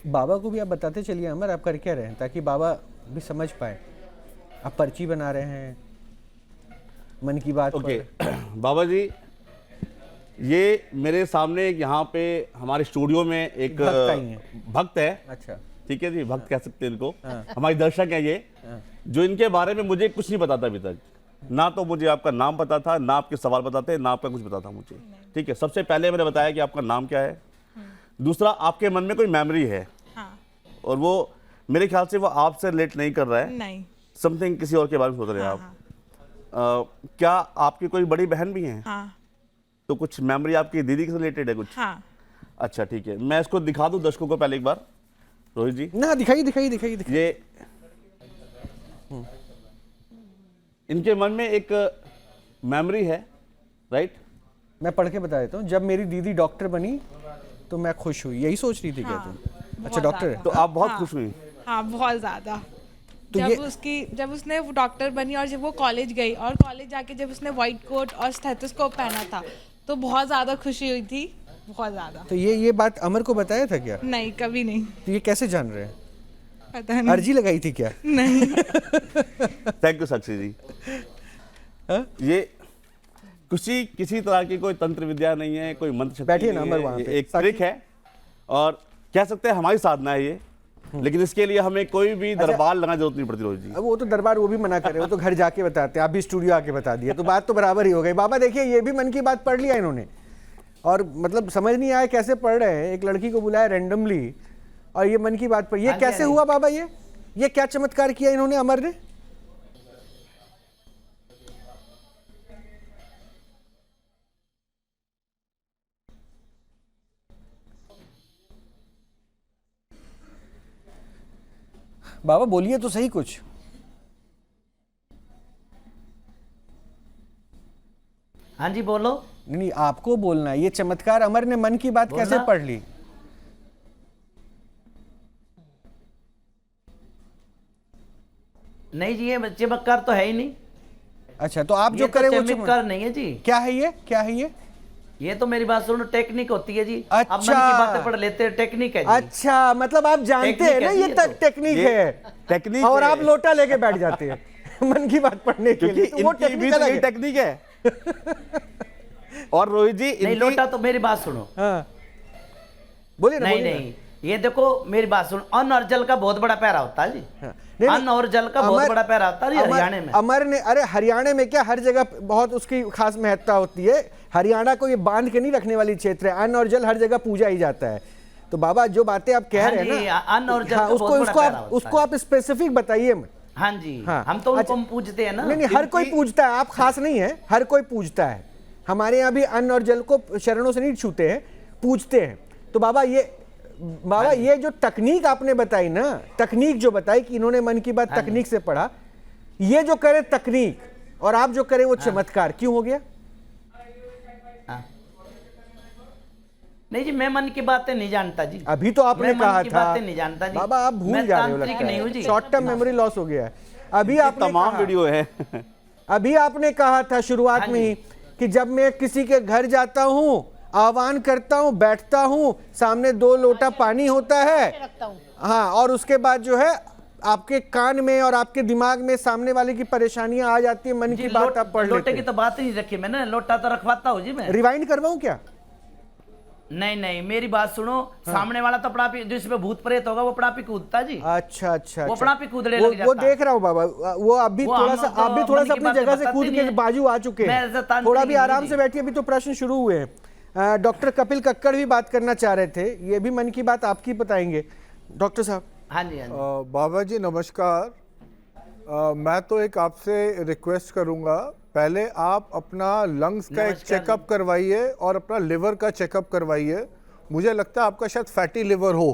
बाबा को भी आप बताते चलिए अमर, आप कर क्या रहे हैं, ताकि बाबा भी समझ पाए। आप पर्ची बना रहे हैं, मन की बात ओके। बाबा जी, ये मेरे सामने यहाँ पे हमारे स्टूडियो में एक भक्त आई हैं। भक्त है। अच्छा, ठीक है जी, भक्त कह सकते हैं इनको। हमारे दर्शक हैं ये, जो इनके बारे में मुझे कुछ नहीं पता था अभी तक। ना तो मुझे आपका नाम पता था, ना आपके सवाल पता थे, ना आपका कुछ पता था मुझे। ठीक है, सबसे पहले मैंने बताया कि आपका नाम क्या है। दूसरा, आपके मन में कोई मेमोरी है, हाँ। और वो मेरे ख्याल से वो आपसे रिलेट नहीं कर रहा है, नहीं। समथिंग किसी और के बारे में सोच रहे हैं हाँ, आप। क्या आपकी कोई बड़ी बहन भी है? हाँ तो कुछ मेमोरी आपकी दीदी से रिलेटेड है कुछ? हाँ। अच्छा, ठीक है, मैं इसको दिखा दूं दर्शकों को पहले एक बार। रोहित जी, ना दिखाइए। ये इनके मन में एक मेमोरी है, राइट? मैं पढ़ के बता देता हूँ। जब मेरी दीदी डॉक्टर बनी तो मैं खुश हुई, यही सोच रही थी क्या तुम? अच्छा, बहुत डॉक्टर है। ज़्यादा। तो आप बहुत हाँ, खुश हुई? हाँ, बहुत ज़्यादा। तो जब उसने वो डॉक्टर बनी और जब वो कॉलेज गई और कॉलेज जाके जब उसने व्हाइट कोट और स्टेथोस्कोप पहना था, तो बहुत ज़्यादा खुशी हुई थी, बहुत ज़्यादा। तो ये बात अमर को बताया था क्या? नहीं, कभी नहीं। तो ये कैसे जान रहे हैं? पता नहीं। अर्जी लगाई थी क्या? नहीं। थैंक यू साक्षी जी। हाँ? ये किसी तरह की कोई तंत्र विद्या नहीं है, कोई मंत्र शक्ति बैठिए ना नहीं अमर है, वहाँ ये पे। एक ट्रिक है और कह सकते हैं हमारी साधना है ये। लेकिन इसके लिए हमें कोई भी दरबार लगाने जरूरत नहीं पड़ती रोहित जी। अब वो तो दरबार वो भी मना करे, वो तो घर जाके बताते हैं, आप भी स्टूडियो आके बता दिए, तो बात तो बराबर ही हो गई। बाबा देखिए, ये भी मन की बात पढ़ लिया इन्होंने, और मतलब समझ नहीं आया कैसे पढ़ रहे हैं। एक लड़की को बुलाया रैंडमली और ये मन की बात पढ़ी। ये कैसे हुआ बाबा? ये क्या चमत्कार किया इन्होंने, अमर ने? बाबा बोलिए तो सही कुछ। हाँ जी बोलो। नहीं, आपको बोलना है। ये चमत्कार अमर ने मन की बात कैसे बोलना। पढ़ ली? नहीं जी, ये चमत्कार तो है ही नहीं। अच्छा, तो आप जो ये तो करें वो चमत्कार नहीं है जी। क्या है ये? क्या है ये तो मेरी बात सुनो, टेक्निक होती है जी। अच्छा। अब मन की बातें पढ़ लेते हैं, टेक्निक है जी। अच्छा, मतलब आप जानते टेक्निक हैं ना है जी ये ये तो। टेक्निक है। टेक्निक और है। आप लोटा लेके बैठ जाते हैं मन की बात पढ़ने के क्योंकि लिए, तो वो इनकी भी टेक्निक तो अलग यही है। टेक्निक है। और रोहित जी नहीं इनकी लोटा तो मेरी बात सुनो। हाँ, बोलिए ना, नहीं बोलिए ना। नहीं, ये देखो मेरी बात सुनो, अन्न और जल का बहुत बड़ा पैरा होता है जी। हाँ, नहीं, अन्न और जल का बहुत अमर- बड़ा पैरा होता है जी हरियाणा में। अमर ने, अरे हरियाणा में क्या, हर जगह बहुत उसकी खास महत्ता होती है। हरियाणा को ये बांध के नहीं रखने वाली क्षेत्र है। अन्न और जल हर जगह पूजा ही जाता है। तो बाबा जो बातें आप कह हाँ रहे जी, हैं ना, अन्न और जल हाँ, का उसको बहुत बड़ा उसको पैरा आप होता उसको है। आप स्पेसिफिक बताइए। हाँ जी, हाँ, हम तो अच्छा। उनको पूजते हैं ना। नहीं, हर कोई पूजता है, आप खास नहीं है, हर कोई पूजता है। हमारे यहाँ भी अन्न और जल को शरणों से नहीं छूते हैं, पूजते हैं। तो बाबा ये जो तकनीक आपने बताई ना, तकनीक जो बताई कि इन्होंने मन की बात तकनीक से पढ़ा, ये जो करे तकनीक और आप जो करे वो चमत्कार, क्यों हो गया? हाँ। नहीं जी, मैं मन की बातें नहीं जानता जी। अभी तो आपने मैं मन कहा की था। बातें नहीं जानता जी। बाबा आप भूल मैं जा रहे हो, तांत्रिक लगता नहीं हूँ है जी। शॉर्ट टर्म मेमोरी लॉस हो गया है। अभी आपने तमाम कहा, वीडियो है। अभी आपने कहा था शुरुआत हाँ में जी। ही कि जब मैं किसी के घर जाता हूँ, आह्वान करता हूँ, बैठता हूँ, सामने 2 लोटा पानी होता है, रखता हूँ। हाँ, और उसके बाद जो है आपके कान में और आपके दिमाग में सामने वाले की परेशानियां आ जाती है, मन जी, की बात आप पढ़ लोटे लेते की हैं। तो बात ही नहीं रखी मैंने, लोटा तो रखवाता हूँ जी मैं। रिवाइंड करवाऊं क्या? नहीं नहीं, मेरी बात सुनो, सामने वाला तो पड़ापी, जिसमें भूत प्रेत होगा वो पड़ापी कूदता जी। अच्छा अच्छा वो अच्छा। पड़ापी कूदने वो लग जाता। देख रहा हूँ बाबा, वो अभी वो थोड़ा हम सा तो आप भी थोड़ा मन सा की अपनी बातें जगह से बताते कूद नहीं के है। बाजू आ चुके मैं हैं। ऐसा तांत्रिक थोड़ा भी नहीं आराम जी। से बैठिए, अभी तो प्रश्न शुरू हुए हैं। डॉक्टर कपिल कक्कड़ भी बात करना चाह रहे थे, ये भी मन की बात आपकी बताएंगे डॉक्टर साहब। हाँ जी हाँ जी। बाबा जी नमस्कार। मैं तो एक आपसे रिक्वेस्ट करूंगा, पहले आप अपना लंग्स का एक नमस्कार चेकअप करवाइए और अपना लिवर का चेकअप करवाइए। मुझे लगता है आपका शायद फैटी लिवर हो,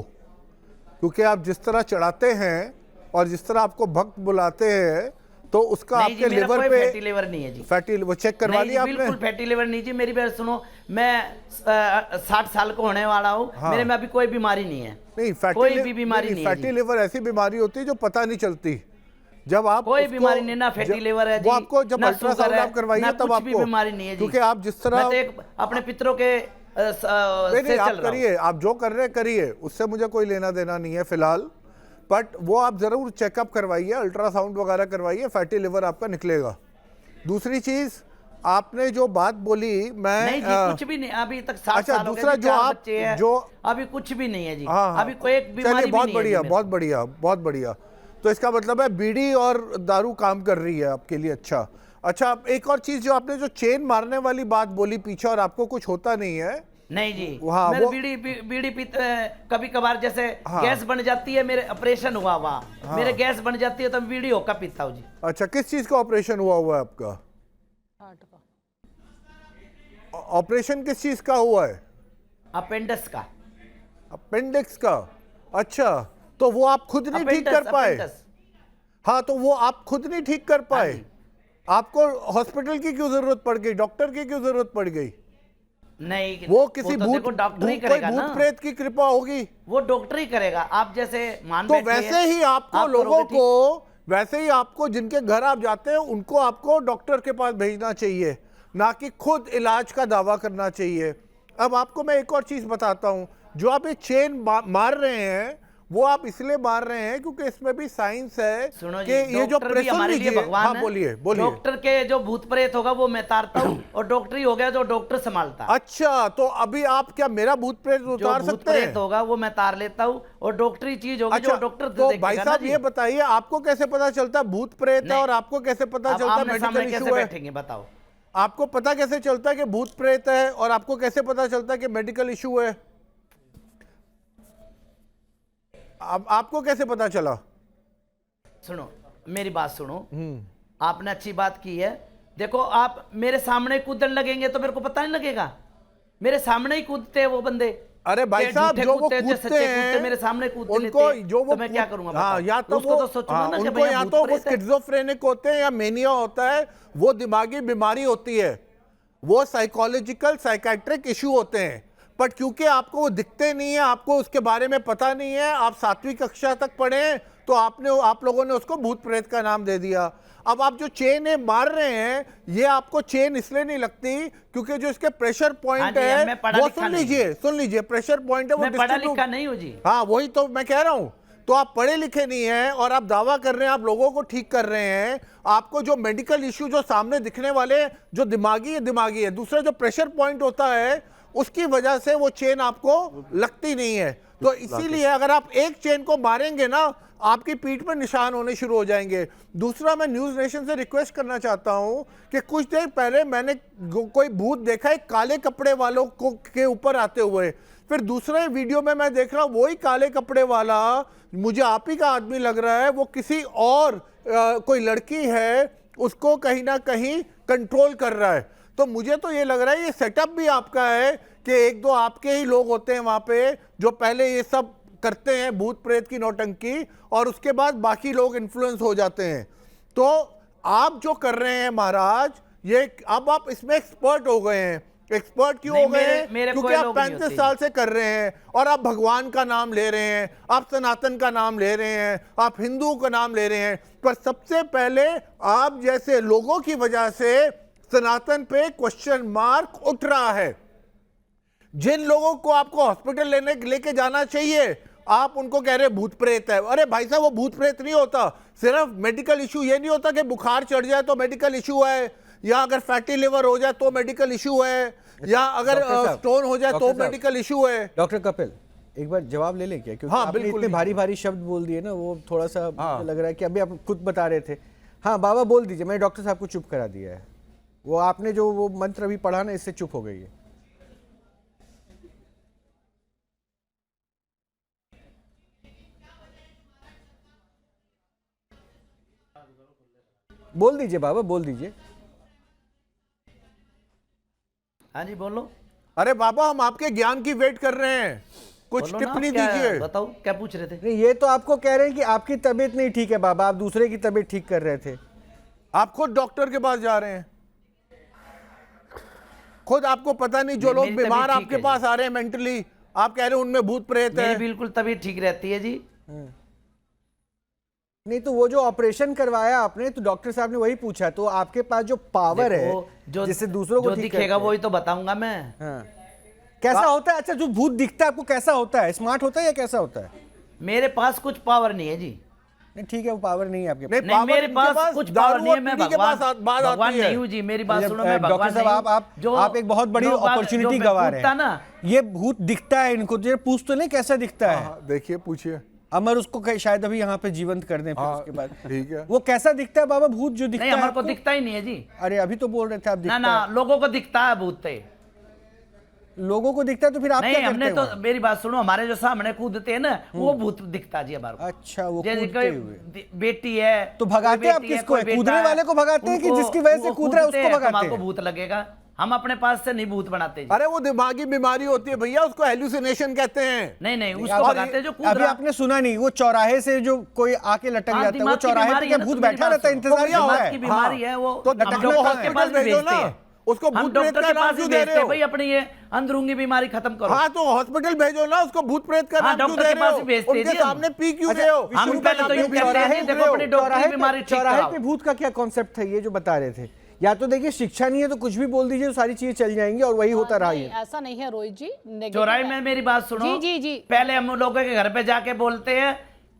क्योंकि आप जिस तरह चढ़ाते हैं और जिस तरह आपको भक्त बुलाते हैं तो उसका नहीं जी, आपके मेरा लिवर कोई पे फैटी लिवर नहीं है जी। फैटी लिवर चेक करवा नहीं जी, लिया आपने? बिल्कुल फैटी लिवर नहीं जी। मेरी बात सुनो, मैं 60 साल को होने वाला हूँ। हाँ। मेरे में अभी कोई बीमारी नहीं है। नहीं, कोई भी बीमारी नहीं है फैटी जी। लिवर ऐसी बीमारी होती है जो पता नहीं चलती। जब आप कोई उसको- बीमारी नहीं, ना फैटी लिवर है जी, वो आपको जब ना अल्ट्रासाउंड शुगर है, आप करवाइए ना तब कुछ भी आपको बीमारी नहीं है जी। क्योंकि आप जिस तरह मैं तो एक अपने पितरों के नहीं से नहीं, आप चल रहा हूँ। करिए, आप जो कर रहे हैं करिए, उससे मुझे कोई लेना देना नहीं है फिलहाल। बट वो आप जरूर चेकअप करवाइए, अल्ट्रासाउंड वगैरह करवाइए, फैटी लिवर आपका निकलेगा। दूसरी चीज आपने जो बात बोली, मैं नहीं जी, कुछ भी नहीं अभी तक। 60 अच्छा, साल हो गए दूसरा जी, जो 4 आप बच्चे हैं, जो अभी कुछ भी नहीं है जी। हाँ हाँ, अभी कोई एक बीमारी चलिए, भी बहुत नहीं है बढ़िया जी बहुत बढ़िया बहुत बढ़िया। तो इसका मतलब है बीड़ी और दारू काम कर रही है आपके लिए। अच्छा अच्छा, एक और चीज जो आपने जो चेन मारने वाली बात बोली पीछे और आपको कुछ होता नहीं है। नहीं जी, हाँ, मेरे वो- बीड़ी पीते कभी कभार जैसे हाँ। गैस बन जाती है, मेरे ऑपरेशन हुआ वहाँ, मेरे गैस बन जाती है तो मैं बीड़ी होकर पीता हूँ जी। अच्छा, किस चीज का ऑपरेशन हुआ है आपका? हार्ट का। ऑपरेशन किस चीज का हुआ है? अपेंडिक्स का। अपेंडिक्स का। अच्छा, तो वो आप खुद नहीं ठीक कर पाए? अपेंडिक्स। हाँ, तो वो आप खुद नहीं ठीक कर पाए? जी। आपको हॉस्पिटल की क्यों जरूरत पड़ गई, डॉक्टर की क्यों जरूरत पड़ गई? नहीं, वो किसी तो भूत देखो डॉक्टर ही कोई करेगा भूत ना, प्रेत की कृपा होगी। वो डॉक्टर ही करेगा। आप जैसे मान तो बैठिए, वैसे ही आपको आप लोगों करोगे ठीक। को, वैसे ही आपको जिनके घर आप जाते हैं उनको आपको डॉक्टर के पास भेजना चाहिए, ना कि खुद इलाज का दावा करना चाहिए। अब आपको मैं एक और चीज बताता हूं, जो आप ये चेन मार रहे हैं वो आप इसलिए मार रहे हैं क्योंकि इसमें भी साइंस है सुनो कि जी, ये जो डॉक्टर भी प्रेशर हमारे लिए लीजिए। भगवान हाँ, है। बोलिए बोलिए। डॉक्टर के जो भूत प्रेत होगा वो मैं तारता हूँ, और डॉक्टर ही हो गया जो डॉक्टर संभालता है। अच्छा, तो अभी आप क्या मेरा भूत प्रेत जो उतार भूत सकते हैं? प्रेत होगा वो मैं तार लेता हूँ, और डॉक्टरी चीज होगी अच्छा, जो डॉक्टर तो देखेगा भाई ना साहब जी। ये बताइए, आपको कैसे पता चलता है भूत प्रेत है नहीं। और आपको कैसे पता अब चलता है आमने सामने मेडिकल कैसे इशू है? बैठेंगे बताओ। आपको पता कैसे चलता है कि भूत प्रेत है और आपको कैसे पता चलता है कि मेडिकल इशू है? आपको कैसे पता चला? सुनो मेरी बात सुनो, आपने अच्छी बात की है। देखो आप मेरे सामने कूदने लगेंगे तो मेरे को पता नहीं लगेगा, मेरे सामने ही कूदते हैं वो बंदे। अरे भाई ये साहब झूठे जो वो कुत्ते, जो कूदते सच्चे हैं कुत्ते मेरे सामने कूदते उनको लेते, जो वो तो मैं क्या करूंगा हाँ, बताओ? या तो उसको वो तो सोचूंगा ना कि उनको भैया या भूत तो वो प्रेत है। स्किज़ोफ्रेनिक होते हैं या मेनिया होता है, वो दिमागी बीमारी होती है, वो साइकोलॉजिकल साइकेट्रिक इशू होते हैं। बट क्योंकि आपको वो दिखते नहीं है, आपको उसके बारे में पता नहीं है, आप 7वीं कक्षा तक पढ़े हैं, तो आप लोगों ने उसको भूत प्रेत का नाम दे दिया। अब आप जो चेन है मार रहे हैं, ये आपको चेन इसलिए नहीं लगती क्योंकि जो इसके प्रेशर हाँ पॉइंट जी, है मैं पढ़ा वो लिखा नहीं सुन लीजिए प्रेशर पॉइंट है वो मैं पढ़ा distribute- लिखा नहीं हूँ जी। हाँ वही तो मैं कह रहा हूं। तो आप पढ़े लिखे नहीं हैं और आप दावा कर रहे हैं आप लोगों को ठीक कर रहे हैं। आपको जो मेडिकल इश्यू जो सामने दिखने वाले जो दिमागी है, दूसरा जो प्रेशर पॉइंट होता है उसकी वजह से वो चेन आपको लगती नहीं है। तो इसीलिए अगर आप एक चेन को मारेंगे ना, आपकी पीठ पर निशान होने शुरू हो जाएंगे। दूसरा, मैं न्यूज़ नेशन से रिक्वेस्ट करना चाहता हूं कि कुछ देर पहले मैंने कोई भूत देखा है काले कपड़े वालों को के ऊपर आते हुए, फिर दूसरे वीडियो में मैं देख रहा हूं वही काले कपड़े वाला मुझे आप ही का आदमी लग रहा है, वो किसी और कोई लड़की है उसको कहीं ना कहीं कंट्रोल कर रहा है। तो मुझे तो ये लग रहा है ये सेटअप भी आपका है कि एक दो आपके ही लोग होते हैं वहां पे जो पहले ये सब करते हैं भूत प्रेत की नौटंकी, और उसके बाद बाकी लोग इन्फ्लुएंस हो जाते हैं। तो आप जो कर रहे हैं महाराज, ये अब आप इसमें एक्सपर्ट हो गए हैं। एक्सपर्ट क्यों नहीं, हो गए मेरे क्योंकि कोई आप लोग नहीं 35 होते। साल से कर रहे हैं और आप भगवान का नाम ले रहे हैं, आप सनातन का नाम ले रहे हैं, आप हिंदू का नाम ले रहे हैं। पर सबसे पहले आप जैसे लोगों की वजह से सनातन पे क्वेश्चन मार्क उठ रहा है। जिन लोगों को आपको हॉस्पिटल लेके जाना चाहिए, आप उनको कह रहे भूत प्रेत है। अरे भाई साहब, वो भूत प्रेत नहीं होता। सिर्फ मेडिकल इशू ये नहीं होता कि बुखार चढ़ जाए तो मेडिकल इशू है, या अगर फैटी लिवर हो जाए तो मेडिकल इशू है, या अगर स्टोन हो जाए तो मेडिकल इशू है। डॉक्टर कपिल, एक बार जवाब ले लें क्या, क्योंकि हाँ, आपने बिल्कुल इतने नहीं। भारी भारी शब्द बोल दिए ना, वो थोड़ा सा मुझे लग रहा है कि अभी आप खुद बता रहे थे। हाँ बाबा बोल दीजिए, मैंने डॉक्टर साहब को चुप करा दिया है। वो आपने जो वो मंत्र अभी पढ़ा ना, इससे चुप हो गई है। बोल दीजिए बाबा, बोल दीजिए। हाँ जी बोलो। अरे बाबा, हम आपके ज्ञान की वेट कर रहे हैं, कुछ बोलो ना, टिप्पणी क्या- दीजिए। बताओ क्या पूछ रहे थे? नहीं, ये तो आपको कह रहे हैं कि आपकी तबीयत नहीं ठीक है बाबा, आप दूसरे की तबीयत ठीक कर रहे थे। आप खुद डॉक्टर के पास जा रहे हैं, खुद आपको पता नहीं। जो नहीं, लोग मेरी तबीयत बीमार ठीक आपके है पास आ रहे हैं मेंटली, आप कह रहे हैं उनमें भूत प्रेत मेरी है। बिल्कुल तबीयत ठीक रहती है जी। नहीं तो वो जो ऑपरेशन करवाया आपने, तो डॉक्टर साहब ने वही पूछा, तो आपके पास जो पावर है देखो, जो जिससे दूसरों को जो ठीक दिखेगा करते हैं। वही तो बताऊंगा मैं। हाँ। कैसा होता है? अच्छा, जो भूत दिखता है आपको कैसा होता है? स्मार्ट होता है या कैसा होता है? मेरे पास कुछ पावर नहीं है जी। नहीं ठीक है, वो पावर नहीं है आपके पास। नहीं, नहीं, power मेरे इनके पास कुछ पावर दारू नहीं है। और मैं बीड़ी के पास बात भगवान आती है। नहीं हूँ जी। मेरी बात सुनो, मैं डॉक्टर भगवान साहब, नहीं हूँ। आप एक बहुत बड़ी जो बात- अपॉर्चुनिटी जो गवा रहे पूछता हैं ना, ये भूत दिखता है इनको, तो ये पूछ तो नहीं कैसा दिखता है। हाँ, देखिए पूछिए। अमर उसको शायद अभी यहाँ पे जीवंत कर दें, फिर हाँ, उसके बाद ठीक है। वो कैसा दिखता है बाबा भूत जो दिखता नहीं है हमारे को आपको? दिखता ही नहीं है जी। अरे अभी तो बोल रहे थे आप ना दिखता ना, है। लोगों को दिखता है भूत से। लोगों को दिखता है तो फिर आप नहीं, क्या करते हमने हैं तो वहाँ? मेरी बात सुनो, हमारे जो सामने कूदते हैं ना, वो भूत दिखता जी हमारे को। अच्छा, वो जैसे कूदते कोई हुए। बेटी है तो भगाते कोई हैं आप बेटी है, किसको? कोई बेटा कूदने है, वाले को भगाते हैं कि उनको- जिसकी वजह से वो कूद रहा है कूदते उसको हैं, तो भगाते हमारे को हैं? भूत लगेगा। हम अपने पास से नहीं भूत बनाते जी। अरे वो दिमागी बीमारी होती है भैया, उसको हेलुसिनेशन कहते हैं। नहीं नहीं, आप- उसको भगाते हैं जो कूद अभी रहा। आपने सुना नहीं, वो चौराहे से जो कोई आके लटक हाँ, जाता है, वो दिमाग की चौराहे पे बीमारी क्या है ना, भूत तो मेरी बैठा बात रहता है, सुनो। इंतजार भैया, कर रहा दिमाग है? की बीमारी है वो, तो हम डॉक्टर डॉक्टर के हॉस्पिटल पास भी भेजो भेजते ना, हैं। उसको हम भूत प्रेत डॉक्टर का के नाम पास भी क्यों दे भेजते रहे हैं, हो? भाई अपनी ये अंदरूंगी बीमारी खत्म करो। हाँ, तो हॉस्पिटल भेजो ना, उसको भूत प्रेत का हाँ, नाम क्यों डॉक्टर दे के रहे पास हो? ही भेजते हैं उनके जी हम। सामने पी क्यों अच्छा, रहे हो? हम उनके पहले तो सामने यूं पी कहते क्यों हैं, रहे हो? देखो अपनी डॉक्टर की बीमारी ठीक चौराहे कराओ। पे भूत का क्या कॉन्सेप्ट है ये जो बता रहे थे? या तो देखिए शिक्षा नहीं है तो कुछ भी बोल दीजिए, तो सारी चीजें चल जाएंगी और वही होता रहा नहीं, है। ऐसा नहीं है रोहित जी। negative चौराहे है। में मेरी बात सुनो। जी जी जी। पहले हम लोगों के घर पे जाके बोलते हैं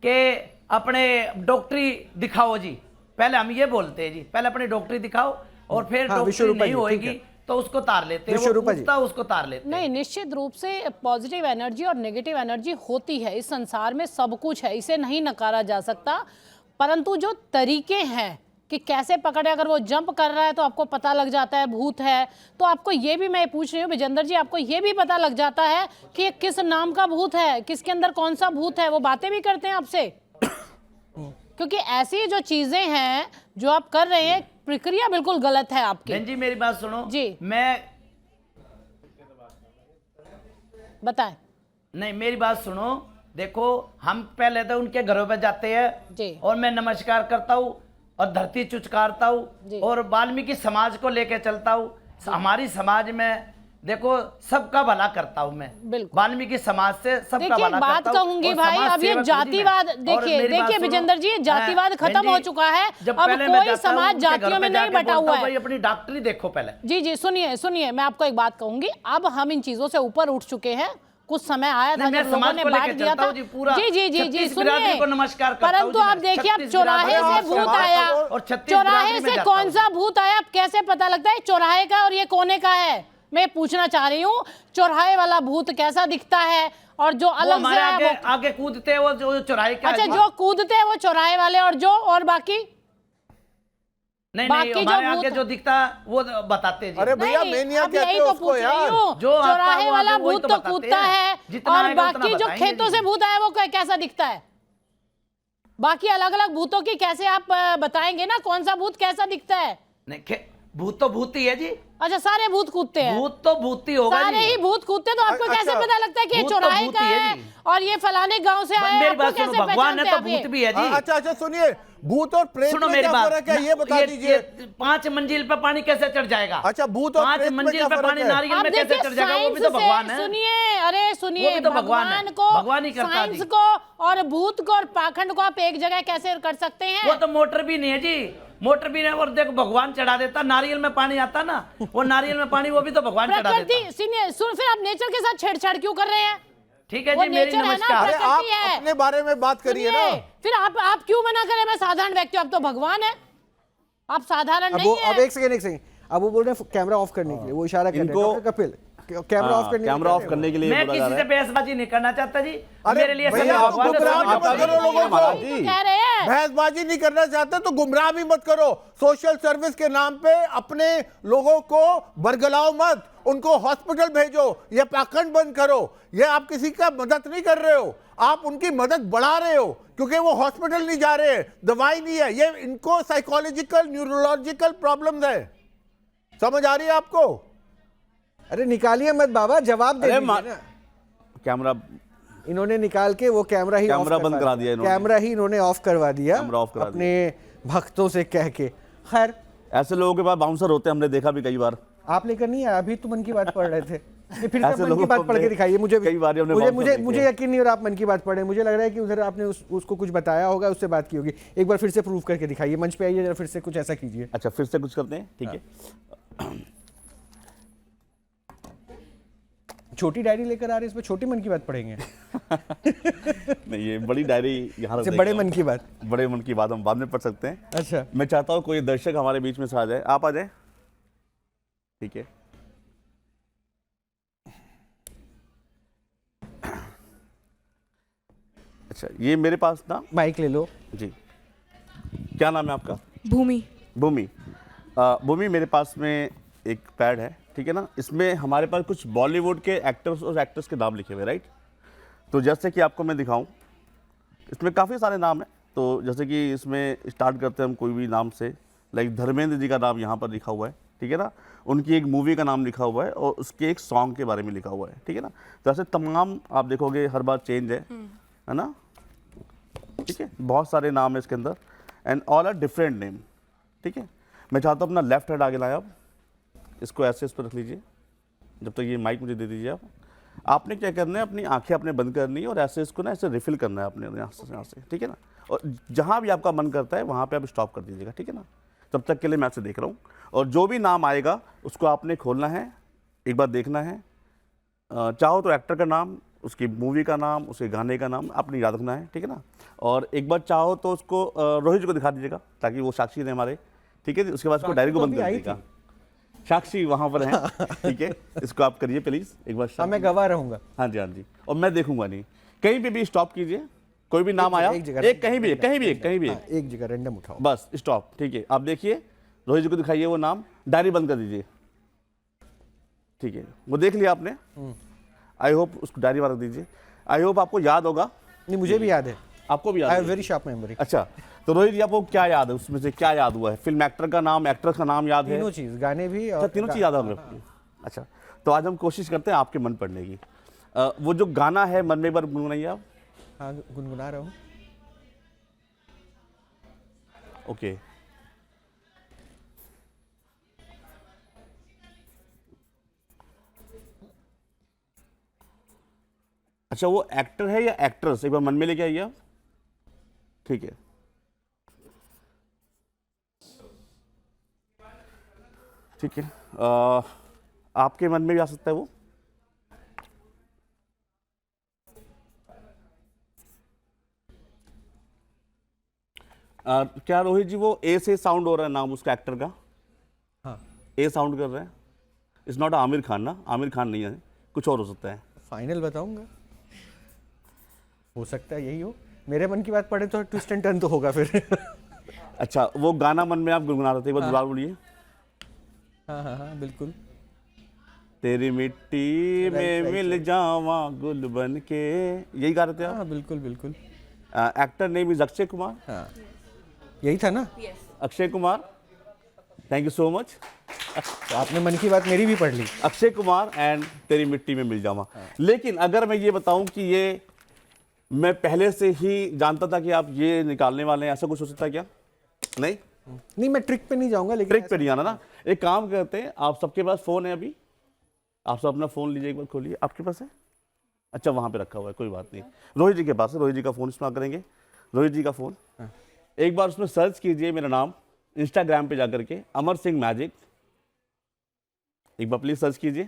कि अपने डॉक्टरी दिखाओ जी। पहले हम ये बोलते हैं जी, पहले अपनी डॉक्टरी दिखाओ, और फिर हाँ, डॉक्टरी विश्वरूपा नहीं जी, ठीक होएगी है। तो उसको तार लेते हैं। वो विश्वरूपा जी। कूदता है, उसको तार लेते हैं। नहीं, निश्चित रूप से पॉजिटिव एनर्जी और नेगेटिव एनर्जी होती है इस संसार में, सब कुछ है, इसे नहीं नकारा जा सकता। परंतु जो तरीके हैं कि कैसे पकड़े, अगर वो जंप कर रहा है तो आपको पता लग जाता है भूत है, तो आपको ये भी, मैं पूछ रही हूँ विजेंद्र जी, आपको ये भी पता लग जाता है कि ये किस नाम का भूत है, किसके अंदर कौन सा भूत है, वो बातें भी करते हैं आपसे। क्योंकि ऐसी जो चीजें हैं जो आप कर रहे हैं, प्रक्रिया बिल्कुल गलत है आपकी। बहन जी मेरी बात सुनो जी। मैं बताएं। नहीं, मेरी बात सुनो। देखो, हम पहले तो उनके घरों पे जाते जी। हैं और मैं नमस्कार करता हूँ और धरती चुचकारता जी। हूँ और वाल्मीकि समाज को लेके चलता हूँ। हमारी समाज में देखो सबका भला करता हूँ मैं, बिल्कुल। वाल्मीकि समाज से सबका देखिए, भला बात करता हूँ। कहूंगी और भाई, समाज अब ये सेवक हूँ जी जातिवाद मैं। और देखिए मेरी बात देखिए सुनो, विजेंद्र जी, जातिवाद खत्म बहन हो जी, चुका है। जब अब पहले मैं कोई जाता हूँ, समाज उनके घर जातियों पे में नहीं जाके बटा बोलता हुआ हूँ, भाई है। अपनी डॉक्टरी देखो पहले। जी जी, सुनिए सुनिए, मैं आपको एक बात कहूंगी। अब हम इन चीजों से ऊपर उठ चुके हैं। कुछ समय आया था नहीं, मैं जब लोगों समाज ने को लेके बांट दिया चलता था। हूँ जी, पूरा जी जी जी जी, 36 बिरादरी सुनिए। को नमस्कार करता हूँ परंतु जी आप मैं। देखिए, अब 36 चौराहे बिरादरी से को भूत समाज आया, और 36 चौराहे बिरादरी में से जाता कौन हूँ। सा भूत आया कैसे पता लगता है चौराहे का और ये कोने का है? मैं पूछना चाह रही हूँ, चौराहे वाला भूत कैसा दिखता है और जो वो अलग से हमारे है आगे वो। आगे कूदते हैं वो जो चौराहे का अच्छा, है। जो कूदते हैं वो चौराहे वाले, और बाकी नहीं बाकी नहीं, जो हमारे आगे भूत- जो दिखता है वो बताते हैं जी। अरे भैया, नहीं, मेनिया अब कहते यही हो तो उसको पूछ रही यार। हूँ। जो आता है चौराहे वो वाला आगे वही भूत तो तो बताते कूदता हैं। है, जितना और आएगा उतना बाकी जो बताएंगे खेतों जी। से भूत है वो कैसा दिखता है? बाकी अलग अलग भूतों की कैसे आप बताएंगे ना, कौन सा भूत कैसा दिखता है? नहीं, भूत तो भूत ही है जी। अच्छा, सारे भूत कूदते हैं? भूत तो भूत ही होगा सारे जी। ही भूत कूदते, तो आपको कैसे अच्छा, पता लगता है कि ये भूत तो चौराहे भूत का ही है है जी। और ये फलाने गांव से आया है? मेरी आपको बात सुनो, कैसे भगवान है पहचानते तो हैं आप ये? भूत भी है जी। अच्छा अच्छा, सुनिए, भूत और प्रेत सुनो में मेरी क्या बात, फर्क है ये बता दीजिए। 5 मंजिल पे पानी कैसे चढ़ जाएगा? अच्छा, भूत और 5 प्रेत में मंजिल क्या पे फर्क पानी है? नारियल आप में कैसे देखिए, चढ़ जाएगा? वो भी तो साइंस भगवान से है। सुनिए, अरे सुनिए, वो भी तो भगवान है। भगवान ही करता है साइंस जी। को और भूत को और पाखंड को आप एक जगह कैसे कर सकते हैं? वो तो मोटर भी नहीं है जी, मोटर भी नहीं है। और देखो भगवान चढ़ा देता, नारियल में पानी आता ना, वो नारियल में पानी वो भी तो भगवान चढ़ा प्रकृति देता। सुनिए, सुन, फिर आप नेचर के साथ छेड़छाड़ क्यों कर रहे हैं? ठीक है वो जी, मेरी nature है ना, नमस्कार। अरे आप प्रकृति है। अपने बारे में बात करिए ना। सुनिए, फिर आप क्यों मना करें? मैं साधारण व्यक्ति हूं, आप तो भगवान है, आप साधारण अब नहीं वो है। अब एक सेकंड अब वो बोल रहे हैं कैमरा ऑफ करने के लिए, वो इशारा कर रहे हैं इनको- डॉक्टर कपिल, कैमरा ऑफ करने कैमरा ऑफ करने के लिए मैं बोला किसी जा से रहा है। बहसबाजी नहीं करना चाहता जी। अरे मेरे लिए भैया, सभी आप भगवान है, गुमराह सभी मत भगवान करो है। लोगों को। महाराज तो जी, कह रहे हैं बहसबाजी नहीं करना चाहते तो गुमराह भी मत करो। सोशल सर्विस के नाम पे अपने लोगों को बरगलाओ मत, उनको हॉस्पिटल भेजो, ये पाखंड बंद करो। ये आप किसी का मदद नहीं कर रहे हो, आप उनकी मदद बढ़ा रहे हो, क्योंकि वो हॉस्पिटल नहीं जा रहे, दवाई नहीं है, ये इनको साइकोलॉजिकल न्यूरोलॉजिकल प्रॉब्लम्स है। समझ आ रही है आपको? अरे निकालिए मत बाबा, जवाब दे अरे दीजिए ना। कैमरा इन्होंने निकाल के वो कैमरा ही कैमरा ऑफ बंद करा दिया इन्होंने। कैमरा ही इन्होंने ऑफ करवा दिया, कैमरा ऑफ करा अपने भक्तों से कह के। खैर, ऐसे लोगों के पास बाउंसर होते हैं, हमने देखा भी कई बार। आप लेकर नहीं आया, अभी तो मन की बात पढ़ रहे थे। ये फिर ऐसे से मन की लोगों बात को पढ़ के हमने दिखाइए मुझे। कई बार हमने मुझे बाउंसर मुझे देखे मुझे हैं। यकीन नहीं, और आप मन की बात पढ़े, मुझे लग रहा है कि उधर आपने उसको कुछ बताया होगा, उससे बात की होगी। एक बार फिर से प्रूव करके दिखाइए, मंच पे आइए जरा, फिर से कुछ ऐसा कीजिए। अच्छा, फिर से कुछ करते हैं, ठीक है। छोटी डायरी लेकर आ रहे हैं, इसमें छोटी मन की बात पढ़ेंगे। नहीं, ये बड़ी डायरी यहाँ रख अच्छा, देंगे बड़े हम। मन की बात। बड़े मन की बात हम बाद में पढ़ सकते हैं। अच्छा, मैं चाहता हूँ कोई दर्शक हमारे बीच में से आ जाए, आप आ जाए, ठीक है। अच्छा, ये मेरे पास ना माइक ले लो। जी, क्या नाम है आपका? भूमि। भूमि। भूमि, मेरे पास में एक पैड है, ठीक है ना। इसमें हमारे पास कुछ बॉलीवुड के एक्टर्स और एक्ट्रेस के नाम लिखे हुए, राइट। तो जैसे कि आपको मैं दिखाऊं, इसमें काफ़ी सारे नाम हैं। तो जैसे कि इसमें स्टार्ट करते हैं हम कोई भी नाम से, लाइक धर्मेंद्र जी का नाम यहाँ पर लिखा हुआ है, ठीक है ना। उनकी एक मूवी का नाम लिखा हुआ है और उसके एक सॉन्ग के बारे में लिखा हुआ है, ठीक है ना। तो ऐसे तमाम आप देखोगे हर बार चेंज है ना, ठीक है। बहुत सारे नाम है इसके अंदर and all are different name, ठीक है। मैं चाहता हूँ अपना लेफ्ट हैंड आगे लाएं आप, इसको ऐसे इस पर रख लीजिए। जब तक ये माइक मुझे दे दीजिए आप। आपने क्या करना है, अपनी आंखें अपने बंद करनी है और ऐसे इसको ना ऐसे रिफिल करना है अपने यहाँ से, ठीक है ना। और जहाँ भी आपका मन करता है वहाँ पे आप स्टॉप कर दीजिएगा, ठीक है ना। तब तक के लिए मैं ऐसे देख रहा हूँ और जो भी नाम आएगा उसको आपने खोलना है, एक बार देखना है। चाहो तो एक्टर का नाम, उसकी मूवी का नाम, उसके गाने का नाम आपने याद रखना है, ठीक है ना। और एक बार चाहो तो उसको रोहित जी को दिखा दीजिएगा ताकि वो साक्षी रहे हमारे, ठीक है। उसके बाद उसको डायरी को बंद कर दीजिएगा। साक्षी वहाँ पर है, ठीक है। इसको आप करिए प्लीज़ एक बार। हाँ, मैं गवाह रहूंगा। हाँ जी, हाँ जी। और मैं देखूंगा नहीं, कहीं पे भी स्टॉप कीजिए, कोई भी नाम आया, एक जगह, एक कहीं भी, कहीं भी एक, एक जगह रैंडम उठाओ, बस स्टॉप, ठीक है। आप देखिए, रोहित जी को दिखाइए वो नाम, डायरी बंद कर दीजिए, ठीक है। वो देख लिया आपने, आई होप उसको डायरी में रख दीजिए। आई होप आपको याद होगा। नहीं मुझे भी याद है, आपको भी याद आई है? Have very sharp memory. अच्छा, तो रोहित जी आपको क्या याद है, उसमें से क्या याद हुआ है? फिल्म एक्टर का नाम, एक्ट्रेस का नाम याद है? तीनों चीज, गाने भी अच्छा, और तीनों चीज याद होंगे। अच्छा, तो आज हम कोशिश करते हैं आपके मन पढ़ने की। वो जो गाना है मन में एक बार गुनगुनाइए आप। हाँ गुनगुना रहा हूँ। ओके अच्छा, वो एक्टर है या एक्ट्रेस, एक बार मन में लेके आइए आप। ठीक है, ठीक है, आपके मन में भी आ सकता है वो। क्या रोहित जी वो ए से साउंड हो रहा है नाम उसका एक्टर का? हाँ ए साउंड कर रहे हैं। इट्स नॉट आमिर खान ना? आमिर खान नहीं है, कुछ और हो सकता है। फाइनल बताऊंगा, हो सकता है यही हो। मेरे मन की बात पड़े तो ट्विस्ट एंड टर्न तो होगा फिर। अच्छा, वो गाना मन में आप गुनगुना रहे थे, एक बार दोबारा बोलिए। हाँ हाँ हाँ बिल्कुल। तेरी मिट्टी में मिल जावा गुल बन के, यही गा रहे थे आप? हाँ बिल्कुल बिल्कुल। Actor name is Akshay Kumar. हाँ यही था ना? Akshay Kumar, thank you so much. तो आपने मन की बात मेरी भी पढ़ ली। अक्षय कुमार एंड तेरी मिट्टी में मिल जावा। लेकिन अगर मैं ये बताऊं कि ये मैं पहले से ही जानता था कि आप ये निकालने वाले हैं, ऐसा कुछ हो सकता है क्या? नहीं नहीं, मैं ट्रिक पे नहीं जाऊंगा, लेकिन ट्रिक पे नहीं आना ना। एक काम करते हैं, आप सबके पास फोन है अभी, आप सब अपना फोन लीजिए, एक बार खोलिए। आपके पास है? अच्छा, वहां पे रखा हुआ है, कोई बात नहीं। रोहित जी के पास है, रोहित जी का फोन इस्तेमाल करेंगे। रोहित जी का फोन, एक बार उसमें सर्च कीजिए मेरा नाम इंस्टाग्राम पे जाकर के, अमर सिंह मैजिक। एक बार प्लीज सर्च कीजिए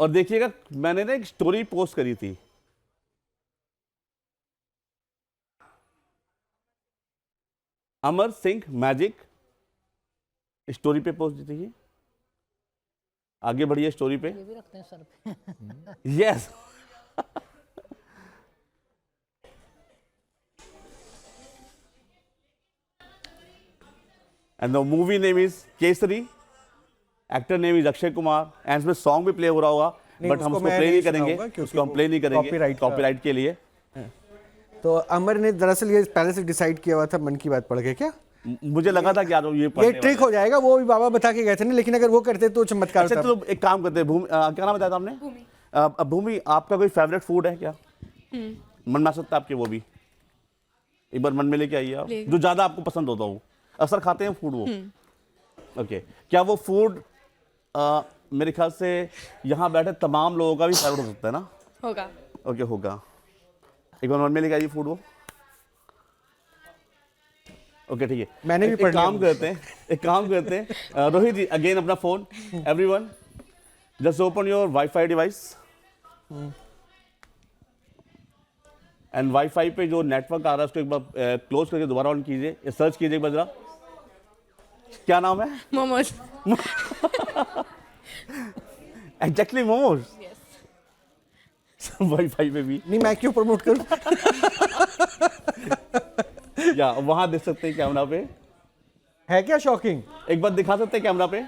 और देखिएगा, मैंने ना एक स्टोरी पोस्ट करी थी। अमर सिंह मैजिक स्टोरी पे पोस्ट दी थी। आगे बढ़िए स्टोरी पे। ये भी रखते हैं सर पे। Yes and the movie name is Kesari, actor name is Akshay Kumar, and इसमें सॉन्ग भी प्ले हो रहा होगा, नहीं, बट हम उसको उसको मैं प्ले नहीं नहीं करेंगे, सुनाऊंगा क्योंकि उसको हम वो प्ले नहीं करेंगे copyright का- कॉपीराइट के लिए। तो अमर ने दरअसल ये पहले से डिसाइड किया हुआ था मन की बात पढ़ के क्या? मुझे लगा था कि यार ये ये पढ़ने ट्रिक हो जाएगा, वो भी बाबा बता के गए थे ना, लेकिन अगर वो करते तो चमत्कार अच्छा, होता। तो एक काम करते हैं, भूमि क्या नाम बताया था आपने? भूमि, आपका कोई फेवरेट फूड है क्या? मन में आ सकता है आपके वो भी? एक बार मन में लेके आइए आप, जो ज्यादा आपको पसंद होता हो। अक्सर खाते हैं फूड वो? ओके, क्या वो फूड मेरे ख्याल से यहाँ बैठे तमाम लोगों का भी फेवरेट हो सकता है ना? होगा। ओके, होगा। एक बार मन में लेके आइए फूड वो। ओके, ठीक है, मैंने भी एक पढ़ लिया। काम करते हैं रोहित जी, अगेन अपना phone, everyone just open your wifi device and wifi पे जो नेटवर्क आ रहा है उसको एक बार क्लोज करके दोबारा ऑन कीजिए, सर्च कीजिए एक बार जरा। क्या नाम है? मोमोज। एग्जैक्टली, मोमोज। वाईफाई पे भी नहीं, मैं क्यों प्रमोट करूं? या वहां देख सकते हैं कैमरा पे। है क्या शॉकिंग? एक बार दिखा सकते हैं कैमरा पे?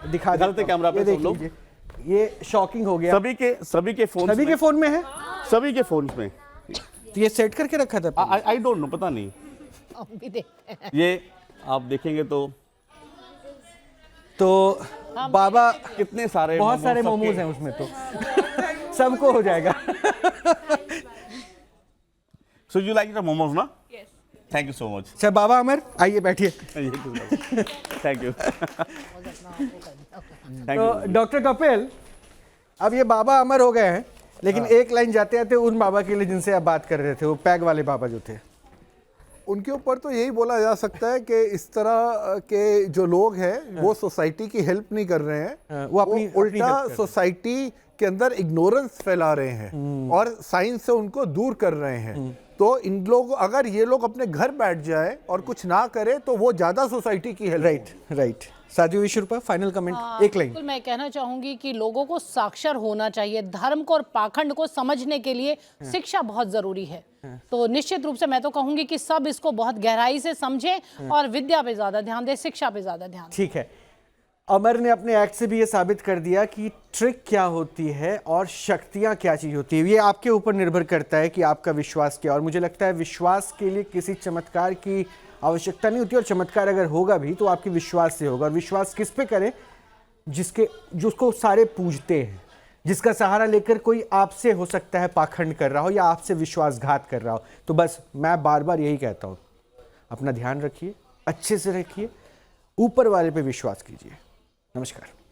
दिखा देते कैमरा पे ये सब देख लोग। लीजिए, ये शॉकिंग हो गया। सभी के फोन, सभी के फोन में है? सभी के फोन में। तो ये सेट करके रखा था? आई डोंट नो, पता नहीं। हम भी देखते हैं। ये आप देखेंगे तो बाबा कितने सारे बहुत सारे सबके- मोमोज हैं उसमें, तो सबको हो जाएगा। So you like the momos ना? Thank you so much. अच्छा बाबा अमर, आइए बैठिए। Thank you. थैंक तो यू। डॉक्टर कपिल, अब ये बाबा अमर हो गए हैं, लेकिन एक लाइन जाते आते उन बाबा के लिए जिनसे आप बात कर रहे थे, वो पैग वाले बाबा जो थे, उनके ऊपर तो यही बोला जा सकता है कि इस तरह के जो लोग हैं वो सोसाइटी की हेल्प नहीं कर रहे हैं, वो अपनी उल्टा help कर रहे हैं। सोसाइटी के अंदर इग्नोरेंस फैला रहे हैं और साइंस से उनको दूर कर रहे हैं। तो इन लोग, अगर ये लोग अपने घर बैठ जाए और कुछ ना करे तो वो ज्यादा सोसाइटी की help. Right. Sadhvi Vishwarupa, final comment, एक लाइन। बिल्कुल, मैं कहना चाहूंगी कि लोगों को साक्षर होना चाहिए, धर्म को और पाखंड को समझने के लिए शिक्षा बहुत जरूरी है। तो निश्चित रूप से मैं तो कहूंगी कि सब इसको बहुत गहराई से समझें और विद्या पे ज्यादा ध्यान दें, शिक्षा पे ज्यादा ध्यान दें। ठीक है, अमर ने अपने एक्ट से भी ये साबित कर दिया कि ट्रिक क्या होती है और शक्तियां क्या चीज होती है। ये आपके ऊपर निर्भर करता है कि आपका विश्वास क्या, और मुझे लगता है विश्वास के लिए किसी चमत्कार की आवश्यकता नहीं होती, और चमत्कार अगर होगा भी तो आपके विश्वास से होगा। और विश्वास किस पे करें? जिसको सारे पूजते हैं, जिसका सहारा लेकर कोई आपसे हो सकता है पाखंड कर रहा हो या आपसे विश्वासघात कर रहा हो, तो बस मैं बार बार यही कहता हूं, अपना ध्यान रखिए, अच्छे से रखिए, ऊपर वाले पे विश्वास कीजिए। नमस्कार।